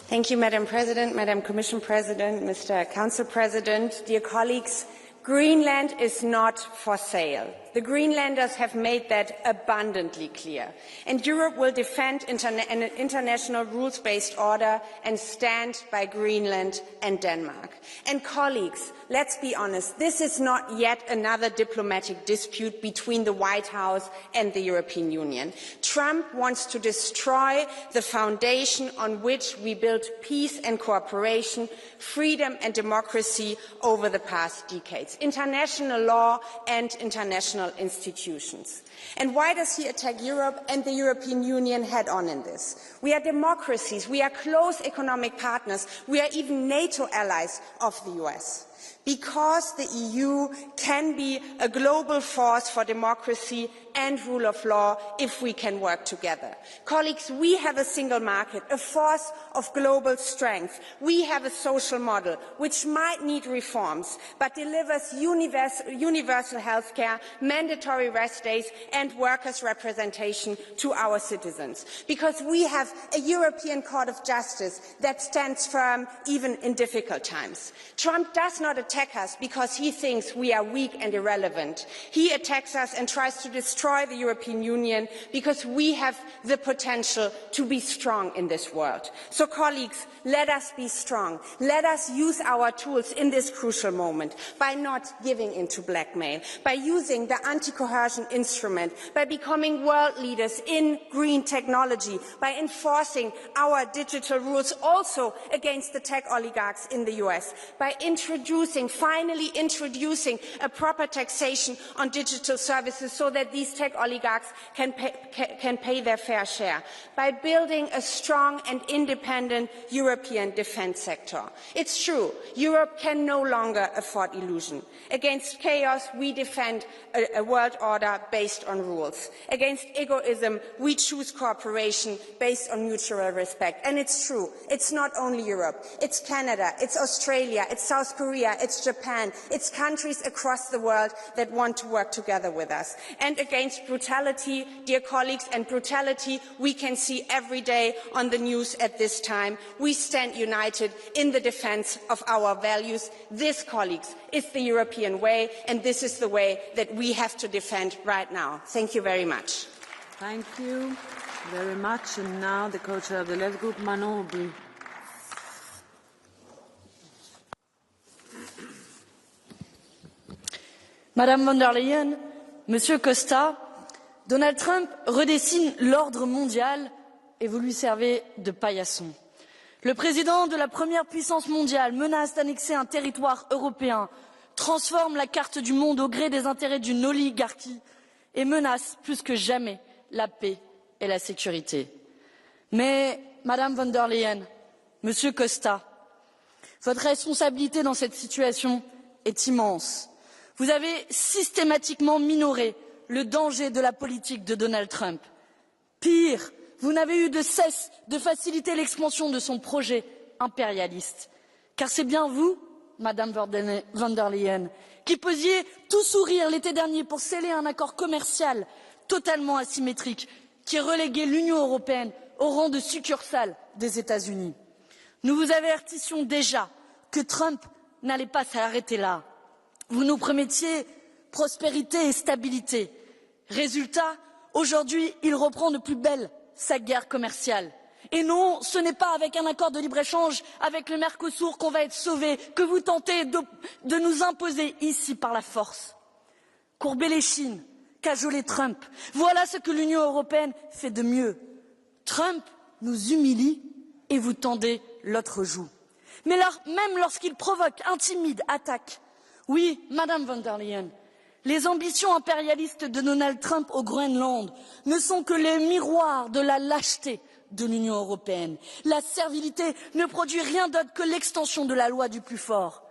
Thank you, Madam President, Madam Commission President, Mr. Council President, dear colleagues. Greenland is not for sale. The Greenlanders have made that abundantly clear. And Europe will defend an international rules-based order and stand by Greenland and Denmark. And colleagues, let's be honest, this is not yet another diplomatic dispute between the White House and the European Union. Trump wants to destroy the foundation on which we built peace and cooperation, freedom and democracy over the past decades, international law and international institutions. And why does he attack Europe and the European Union head-on in this? We are democracies, we are close economic partners, we are even NATO allies of the US. Because the EU can be a global force for democracy and rule of law if we can work together. Colleagues, we have a single market, a force of global strength. We have a social model which might need reforms, but delivers universal health care, mandatory rest days and workers' representation to our citizens. Because we have a European Court of Justice that stands firm even in difficult times. Trump does not not attack us because he thinks we are weak and irrelevant. He attacks us and tries to destroy the European Union because we have the potential to be strong in this world. So, colleagues, let us be strong. Let us use our tools in this crucial moment by not giving in to blackmail, by using the anti-coercion instrument, by becoming world leaders in green technology, by enforcing our digital rules also against the tech oligarchs in the US, by finally introducing a proper taxation on digital services so that these tech oligarchs can pay their fair share, by building a strong and independent European defence sector. It's true, Europe can no longer afford illusion. Against chaos, we defend a world order based on rules. Against egoism, we choose cooperation based on mutual respect. And it's true, it's not only Europe, it's Canada, it's Australia, it's South Korea, it's Japan, it's countries across the world that want to work together with us. And against brutality, dear colleagues, and brutality we can see every day on the news at this time, we stand united in the defence of our values. This, colleagues, is the European way, and this is the way that we have to defend right now. Thank you very much. Thank you very much. And now the co-chair of the Left Group, Manon Aubry. Madame von der Leyen, Monsieur Costa, Donald Trump redessine l'ordre mondial et vous lui servez de paillasson. Le président de la première puissance mondiale menace d'annexer un territoire européen, transforme la carte du monde au gré des intérêts d'une oligarchie et menace plus que jamais la paix et la sécurité. Mais, Madame von der Leyen, Monsieur Costa, votre responsabilité dans cette situation est immense. Vous avez systématiquement minoré le danger de la politique de Donald Trump. Pire, vous n'avez eu de cesse de faciliter l'expansion de son projet impérialiste. Car c'est bien vous, Madame von der Leyen, qui posiez tout sourire l'été dernier pour sceller un accord commercial totalement asymétrique qui reléguait l'Union européenne au rang de succursale des États-Unis. Nous vous avertissions déjà que Trump n'allait pas s'arrêter là. Vous nous promettiez prospérité et stabilité. Résultat, aujourd'hui, il reprend de plus belle sa guerre commerciale. Et non, ce n'est pas avec un accord de libre-échange avec le Mercosur qu'on va être sauvé, que vous tentez de nous imposer ici par la force. Courber les chines, cajoler Trump, voilà ce que l'Union européenne fait de mieux. Trump nous humilie et vous tendez l'autre joue. Mais même lorsqu'il provoque, intimide, attaque, oui, Madame von der Leyen, les ambitions impérialistes de Donald Trump au Groenland ne sont que les miroirs de la lâcheté de l'Union européenne. La servilité ne produit rien d'autre que l'extension de la loi du plus fort.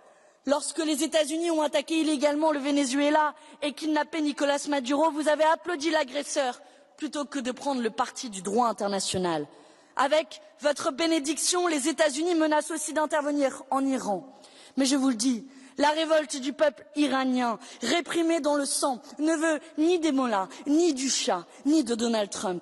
Lorsque les États-Unis ont attaqué illégalement le Venezuela et kidnappé Nicolás Maduro, vous avez applaudi l'agresseur plutôt que de prendre le parti du droit international. Avec votre bénédiction, les États-Unis menacent aussi d'intervenir en Iran. Mais je vous le dis, la révolte du peuple iranien, réprimée dans le sang, ne veut ni des mollahs, ni du Shah, ni de Donald Trump.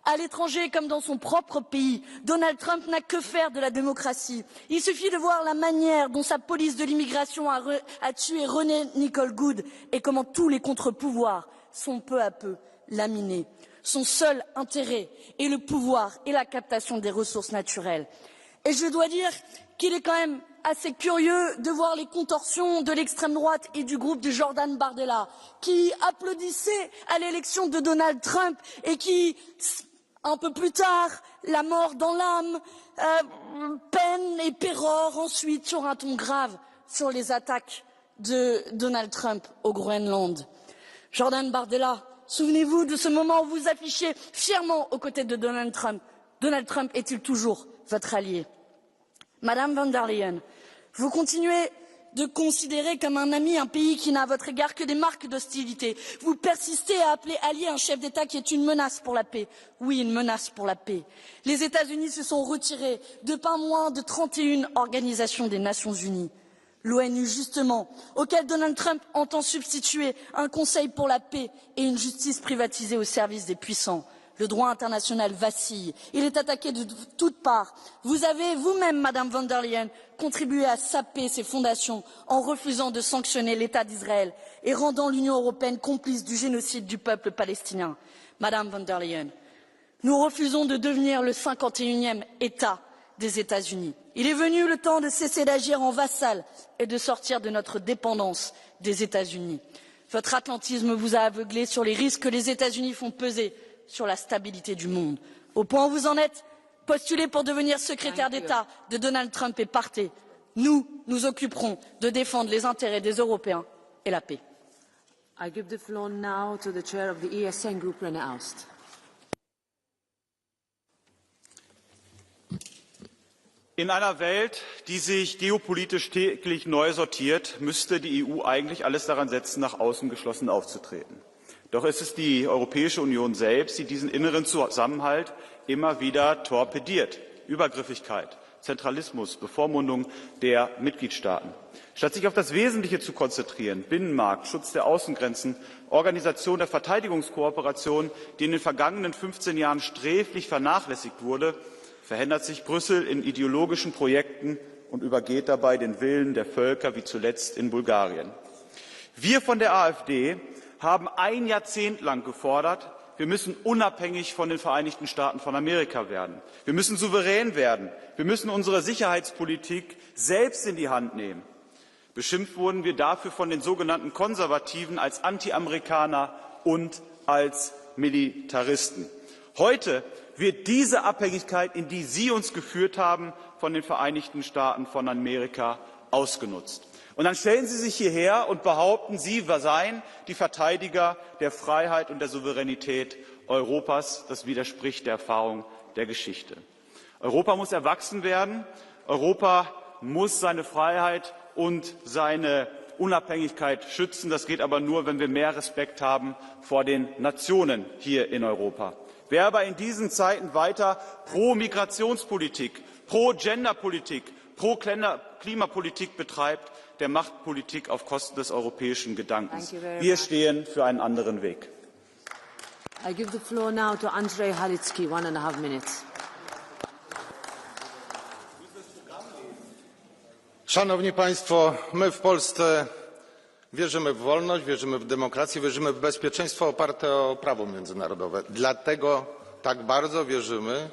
À l'étranger comme dans son propre pays, Donald Trump n'a que faire de la démocratie. Il suffit de voir la manière dont sa police de l'immigration a tué René Nicole Goode et comment tous les contre-pouvoirs sont peu à peu laminés. Son seul intérêt est le pouvoir et la captation des ressources naturelles. Et je dois dire qu'il est quand même assez curieux de voir les contorsions de l'extrême droite et du groupe de Jordan Bardella, qui applaudissaient à l'élection de Donald Trump et qui, un peu plus tard, la mort dans l'âme, peine et pérore ensuite sur un ton grave sur les attaques de Donald Trump au Groenland. Jordan Bardella, souvenez-vous de ce moment où vous affichiez fièrement aux côtés de Donald Trump. Donald Trump est-il toujours votre allié? Madame von der Leyen, vous continuez de considérer comme un ami un pays qui n'a à votre égard que des marques d'hostilité. Vous persistez à appeler allié un chef d'État qui est une menace pour la paix. Oui, une menace pour la paix. Les États-Unis se sont retirés de pas moins de 31 organisations des Nations Unies. L'ONU, justement, auquel Donald Trump entend substituer un conseil pour la paix et une justice privatisée au service des puissants. Le droit international vacille. Il est attaqué de toutes parts. Vous avez vous-même, Madame von der Leyen, contribué à saper ses fondations en refusant de sanctionner l'État d'Israël et rendant l'Union européenne complice du génocide du peuple palestinien. Madame von der Leyen, nous refusons de devenir le 51e État des États-Unis. Il est venu le temps de cesser d'agir en vassal et de sortir de notre dépendance des États-Unis. Votre atlantisme vous a aveuglé sur les risques que les États-Unis font peser sur la stabilité du monde. Au point où vous en êtes, postulez pour devenir secrétaire d'État de Donald Trump et partez. Nous nous occuperons de défendre les intérêts des Européens et la paix. I give the floor now to the chair of the ESN group, Rene Aust. In einer Welt, die sich geopolitisch täglich neu sortiert, müsste die EU eigentlich alles daran setzen, nach außen geschlossen aufzutreten. Doch es ist die Europäische Union selbst, die diesen inneren Zusammenhalt immer wieder torpediert. Übergriffigkeit, Zentralismus, Bevormundung der Mitgliedstaaten. Statt sich auf das Wesentliche zu konzentrieren, Binnenmarkt, Schutz der Außengrenzen, Organisation der Verteidigungskooperation, die in den vergangenen 15 Jahren sträflich vernachlässigt wurde, verheddert sich Brüssel in ideologischen Projekten und übergeht dabei den Willen der Völker, wie zuletzt in Bulgarien. Wir von der AfD haben ein Jahrzehnt lang gefordert, wir müssen unabhängig von den Vereinigten Staaten von Amerika werden. Wir müssen souverän werden. Wir müssen unsere Sicherheitspolitik selbst in die Hand nehmen. Beschimpft wurden wir dafür von den sogenannten Konservativen als Anti-Amerikaner und als Militaristen. Heute wird diese Abhängigkeit, in die Sie uns geführt haben, von den Vereinigten Staaten von Amerika ausgenutzt. Und dann stellen Sie sich hierher und behaupten, Sie seien die Verteidiger der Freiheit und der Souveränität Europas. Das widerspricht der Erfahrung der Geschichte. Europa muss erwachsen werden. Europa muss seine Freiheit und seine Unabhängigkeit schützen. Das geht aber nur, wenn wir mehr Respekt haben vor den Nationen hier in Europa. Wer aber in diesen Zeiten weiter Pro-Migrationspolitik, Pro-Gender-Politik, Pro-Klimapolitik betreibt, der macht Politik auf Kosten des europäischen Gedankens. Wir stehen für einen anderen Weg. I give the floor now to Andrzej Halicki, 1.5 minutes. Szanowni Państwo, my w Polsce wierzymy w wolność, wierzymy w demokrację, wierzymy w bezpieczeństwo oparte o prawo międzynarodowe. Dlatego tak bardzo wierzymy,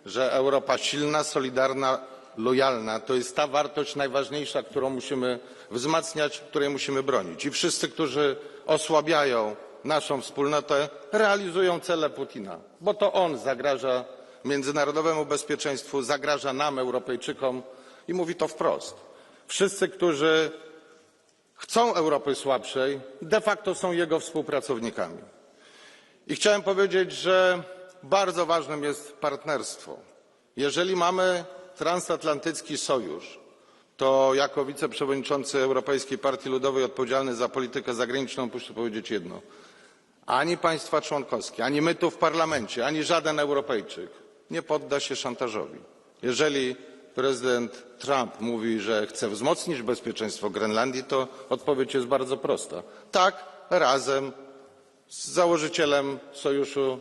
że Europa silna, solidarna, lojalna to jest ta wartość najważniejsza, którą musimy wzmacniać, której musimy bronić. I wszyscy, którzy osłabiają naszą wspólnotę, realizują cele Putina, bo to on zagraża międzynarodowemu bezpieczeństwu, zagraża nam, Europejczykom i mówi to wprost. Wszyscy, którzy chcą Europy słabszej, de facto są jego współpracownikami. I chciałem powiedzieć, że bardzo ważnym jest partnerstwo. Jeżeli mamy transatlantycki sojusz, to jako wiceprzewodniczący Europejskiej Partii Ludowej odpowiedzialny za politykę zagraniczną muszę powiedzieć jedno. Ani państwa członkowskie, ani my tu w parlamencie, ani żaden Europejczyk nie podda się szantażowi. Jeżeli prezydent Trump mówi, że chce wzmocnić bezpieczeństwo Grenlandii, to odpowiedź jest bardzo prosta. Tak, razem z założycielem Sojuszu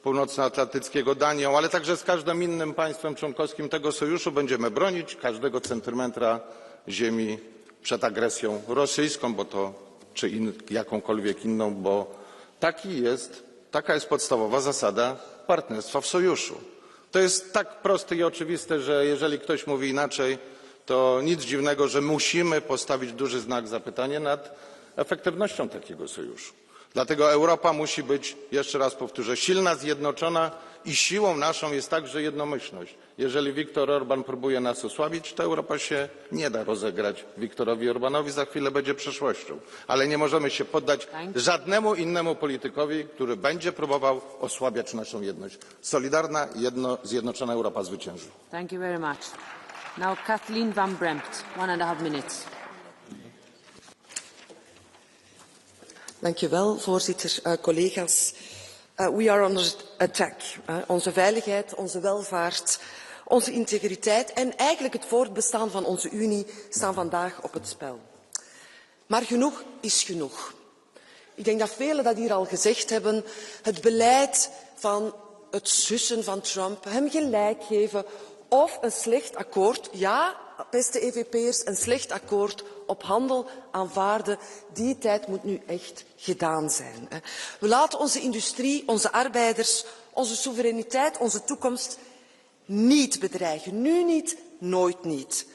Północnoatlantyckiego Danią, ale także z każdym innym państwem członkowskim tego sojuszu będziemy bronić każdego centymetra ziemi przed agresją rosyjską, bo to czy jakąkolwiek inną, bo taka jest podstawowa zasada partnerstwa w sojuszu. To jest tak proste i oczywiste, że jeżeli ktoś mówi inaczej, to nic dziwnego, że musimy postawić duży znak zapytania nad efektywnością takiego sojuszu. Dlatego Europa musi być, jeszcze raz powtórzę, silna, zjednoczona i siłą naszą jest także jednomyślność. Jeżeli Viktor Orban próbuje nas osłabić, to Europa się nie da rozegrać Viktorowi Orbanowi, za chwilę będzie przeszłością. Ale nie możemy się poddać żadnemu innemu politykowi, który będzie próbował osłabiać naszą jedność. Solidarna, zjednoczona Europa zwycięży. Thank you very much. Now Kathleen Van Bremt, 1.5 minutes. Dank u wel, voorzitter. Collega's, we are under attack. Onze veiligheid, onze welvaart, onze integriteit en eigenlijk het voortbestaan van onze Unie staan vandaag op het spel. Maar genoeg is genoeg. Ik denk dat velen dat hier al gezegd hebben. Het beleid van het sussen van Trump, hem gelijk geven of een slecht akkoord, ja, beste EVP'ers, een slecht akkoord op handel aanvaarden, die tijd moet nu echt gedaan zijn. We laten onze industrie, onze arbeiders, onze soevereiniteit, onze toekomst niet bedreigen. Nu niet, nooit niet.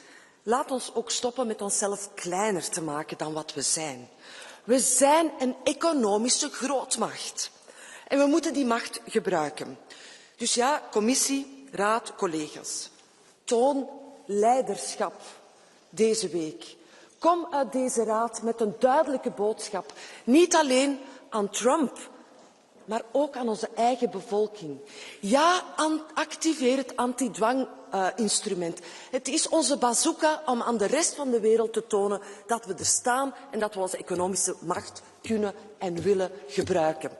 Laat ons ook stoppen met onszelf kleiner te maken dan wat we zijn. We zijn een economische grootmacht. En we moeten die macht gebruiken. Dus ja, commissie, raad, collega's. Toon leiderschap deze week. Kom uit deze raad met een duidelijke boodschap. Niet alleen aan Trump, maar ook aan onze eigen bevolking. Ja, activeer het antidwanginstrument. Het is onze bazooka om aan de rest van de wereld te tonen dat we er staan en dat we onze economische macht kunnen en willen gebruiken.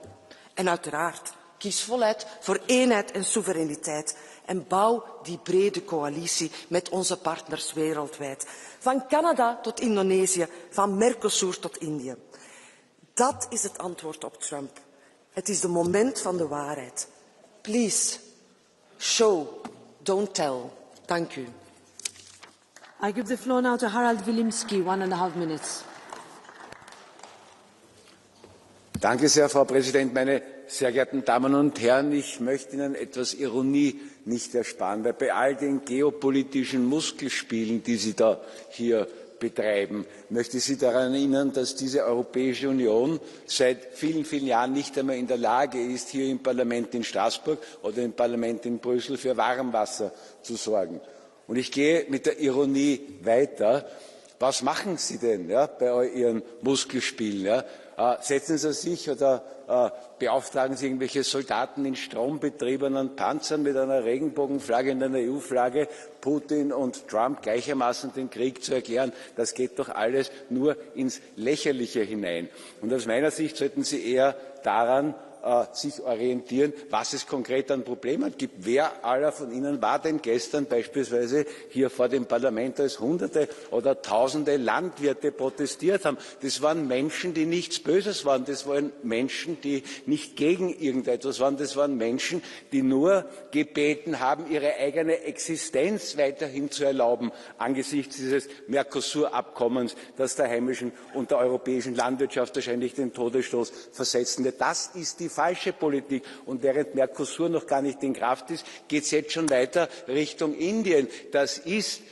En uiteraard, kies voluit voor eenheid en soevereiniteit en bouw die brede coalitie met onze partners wereldwijd. Van Canada tot Indonesië, van Mercosur tot Indië. Dat is het antwoord op Trump. Het is de moment van de waarheid. Please, show, don't tell. Dank u. I give the floor now to Harald Wilimski, 1,5 minutes. Danke sehr, Frau Präsidentin, meine sehr geehrten Damen und Herren. Ich möchte Ihnen etwas Ironie nicht ersparen, weil bei all den geopolitischen Muskelspielen, die Sie da hier betreiben, möchte ich Sie daran erinnern, dass diese Europäische Union seit vielen, vielen Jahren nicht einmal in der Lage ist, hier im Parlament in Straßburg oder im Parlament in Brüssel für Warmwasser zu sorgen. Und ich gehe mit der Ironie weiter. Was machen Sie denn bei all Ihren Muskelspielen? Setzen Sie sich oder beauftragen Sie irgendwelche Soldaten in strombetriebenen Panzern mit einer Regenbogenflagge und einer EU-Flagge, Putin und Trump gleichermaßen den Krieg zu erklären? Das geht doch alles nur ins Lächerliche hinein. Und aus meiner Sicht sollten Sie eher daran sich orientieren, was es konkret an Problemen gibt. Wer aller von Ihnen war denn gestern beispielsweise hier vor dem Parlament, als Hunderte oder Tausende Landwirte protestiert haben? Das waren Menschen, die nichts Böses waren. Das waren Menschen, die nicht gegen irgendetwas waren. Das waren Menschen, die nur gebeten haben, ihre eigene Existenz weiterhin zu erlauben angesichts dieses Mercosur-Abkommens, das der heimischen und der europäischen Landwirtschaft wahrscheinlich den Todesstoß versetzen wird. Das ist die falsche Politik. Und während Mercosur noch gar nicht in Kraft ist, geht es jetzt schon weiter Richtung Indien. Das ist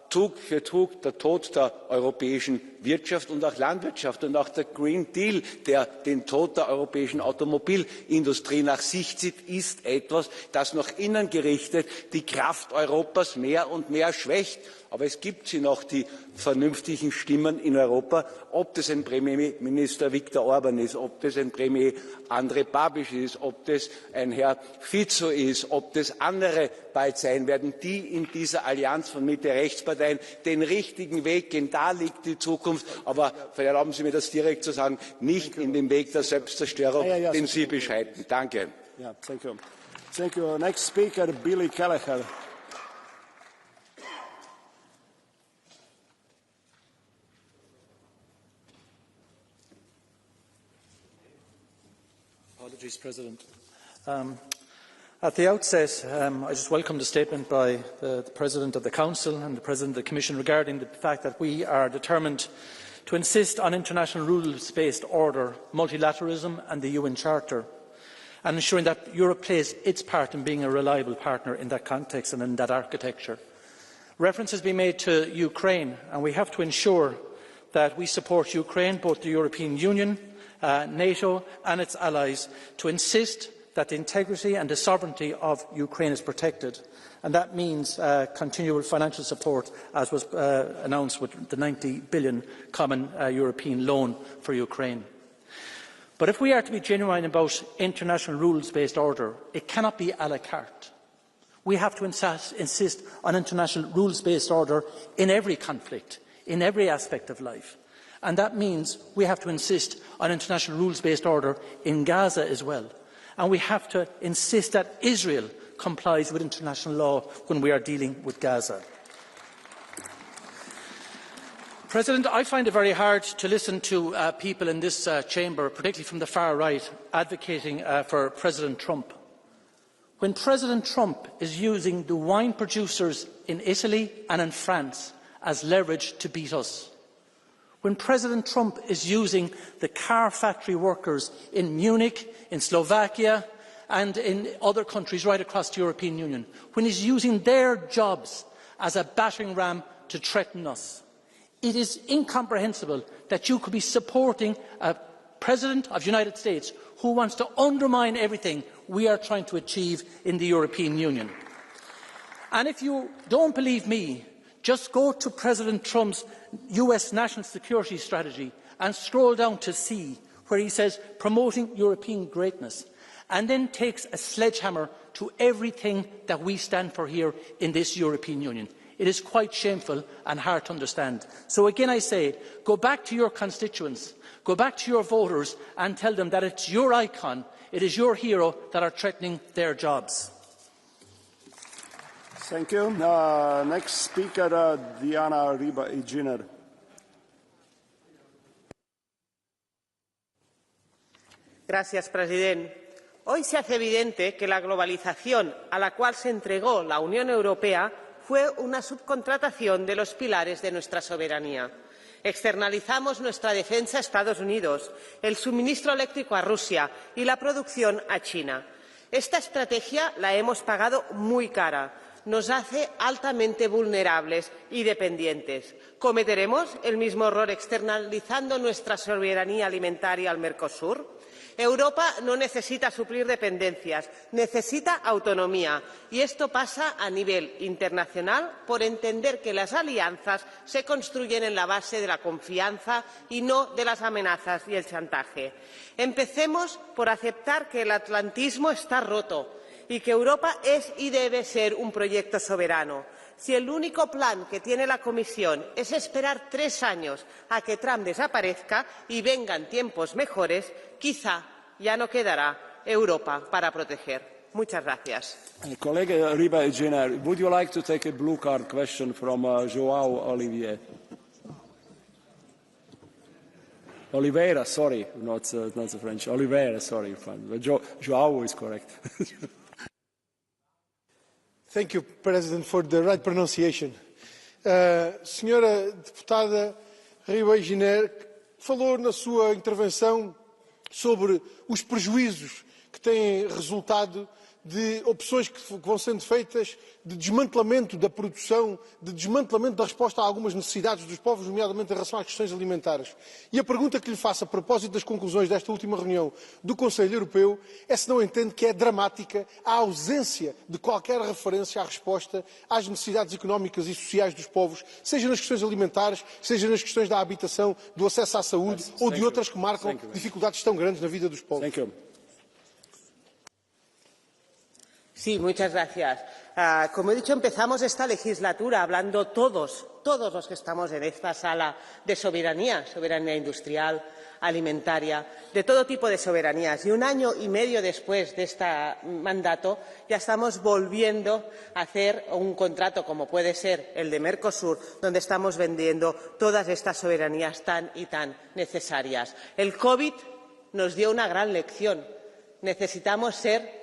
Zug für Zug der Tod der europäischen Wirtschaft und auch Landwirtschaft. Und auch der Green Deal, der den Tod der europäischen Automobilindustrie nach sich zieht, ist etwas, das nach innen gerichtet die Kraft Europas mehr und mehr schwächt. Aber es gibt sie noch, die vernünftigen Stimmen in Europa, ob das ein Premierminister Viktor Orban ist, ob das ein Premier Andrej Babiš ist, ob das ein Herr Fico ist, ob das andere bald sein werden, die in dieser Allianz von Mitte-Rechts-Parteien den richtigen Weg gehen. Da liegt die Zukunft. Aber erlauben Sie mir das direkt zu sagen, nicht in dem Weg der Selbstzerstörung, den Sie beschreiten. Danke. Yeah, thank you. Thank you. Next speaker, Billy Kelleher. Apologies, President. At the outset, I just welcome the statement by the President of the Council and the President of the Commission regarding the fact that we are determined to insist on international rules-based order, multilateralism and the UN Charter, and ensuring that Europe plays its part in being a reliable partner in that context and in that architecture. Reference has been made to Ukraine, and we have to ensure that we support Ukraine, both the European Union, NATO and its allies, to insist that the integrity and the sovereignty of Ukraine is protected, and that means continual financial support, as was announced with the 90 billion common European loan for Ukraine. But if we are to be genuine about international rules-based order, it cannot be à la carte. We have to insist on international rules-based order in every conflict, in every aspect of life. And that means we have to insist on international rules-based order in Gaza as well. And we have to insist that Israel complies with international law when we are dealing with Gaza. President, I find it very hard to listen to people in this chamber, particularly from the far right, advocating for President Trump. When President Trump is using the wine producers in Italy and in France as leverage to beat us. When President Trump is using the car factory workers in Munich, in Slovakia and in other countries right across the European Union, when he's using their jobs as a battering ram to threaten us. It is incomprehensible that you could be supporting a President of the United States who wants to undermine everything we are trying to achieve in the European Union. And if you don't believe me, just go to President Trump's US national security strategy and scroll down to C, where he says promoting European greatness, and then takes a sledgehammer to everything that we stand for here in this European Union. It is quite shameful and hard to understand. So again I say, go back to your constituents, go back to your voters and tell them that it's your icon, it is your hero that are threatening their jobs. Thank you. Next speaker, Diana Riba Ejiner. Gracias, presidente. Hoy se hace evidente que la globalización a la cual se entregó la Unión Europea fue una subcontratación de los pilares de nuestra soberanía. Externalizamos nuestra defensa a Estados Unidos, el suministro eléctrico a Rusia y la producción a China. Esta estrategia la hemos pagado muy cara. Nos hace altamente vulnerables y dependientes. ¿Cometeremos el mismo error externalizando nuestra soberanía alimentaria al Mercosur? Europa no necesita suplir dependencias, necesita autonomía. Y esto pasa a nivel internacional por entender que las alianzas se construyen en la base de la confianza y no de las amenazas y el chantaje. Empecemos por aceptar que el atlantismo está roto y que Europa es y debe ser un proyecto soberano. Si el único plan que tiene la Comisión es esperar 3 años a que Trump desaparezca y vengan tiempos mejores, quizá ya no quedará Europa para proteger. Muchas gracias. Colleague Riba Ejiner, would you like to take a blue card question from João Olivier? Oliveira, sorry, not the French. Oliveira, sorry. João is correct. Thank you, President, for the right pronunciation. Senhora deputada Riba Ejiner, falou na sua intervenção sobre os prejuízos que têm resultado de opções que vão sendo feitas de desmantelamento da produção, de desmantelamento da resposta a algumas necessidades dos povos, nomeadamente em relação às questões alimentares. E a pergunta que lhe faço a propósito das conclusões desta última reunião do Conselho Europeu é se não entende que é dramática a ausência de qualquer referência à resposta às necessidades económicas e sociais dos povos, seja nas questões alimentares, seja nas questões da habitação, do acesso à saúde ou de outras que marcam dificuldades tão grandes na vida dos povos. Sí, muchas gracias. Como he dicho, empezamos esta legislatura hablando todos los que estamos en esta sala de soberanía, soberanía industrial, alimentaria, de todo tipo de soberanías. Y 1 año y medio después de este mandato ya estamos volviendo a hacer un contrato como puede ser el de Mercosur, donde estamos vendiendo todas estas soberanías tan y tan necesarias. El COVID nos dio una gran lección. Necesitamos ser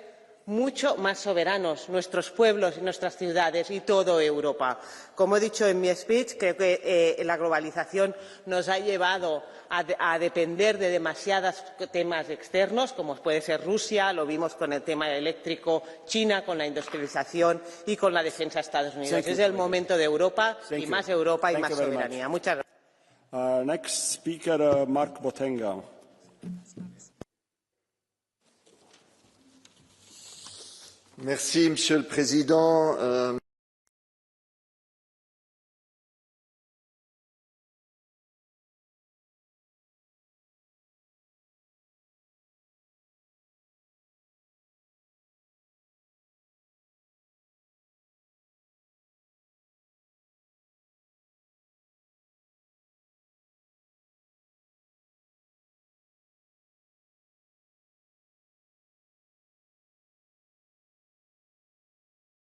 mucho más soberanos, nuestros pueblos y nuestras ciudades y toda Europa. Como he dicho en mi speech, creo que la globalización nos ha llevado a depender de demasiados temas externos, como puede ser Rusia, lo vimos con el tema eléctrico, China con la industrialización y con la defensa de Estados Unidos. Es el momento de Europa y más Europa y más soberanía. Muchas gracias. Next speaker, Mark Botenga. Merci, Monsieur le Président.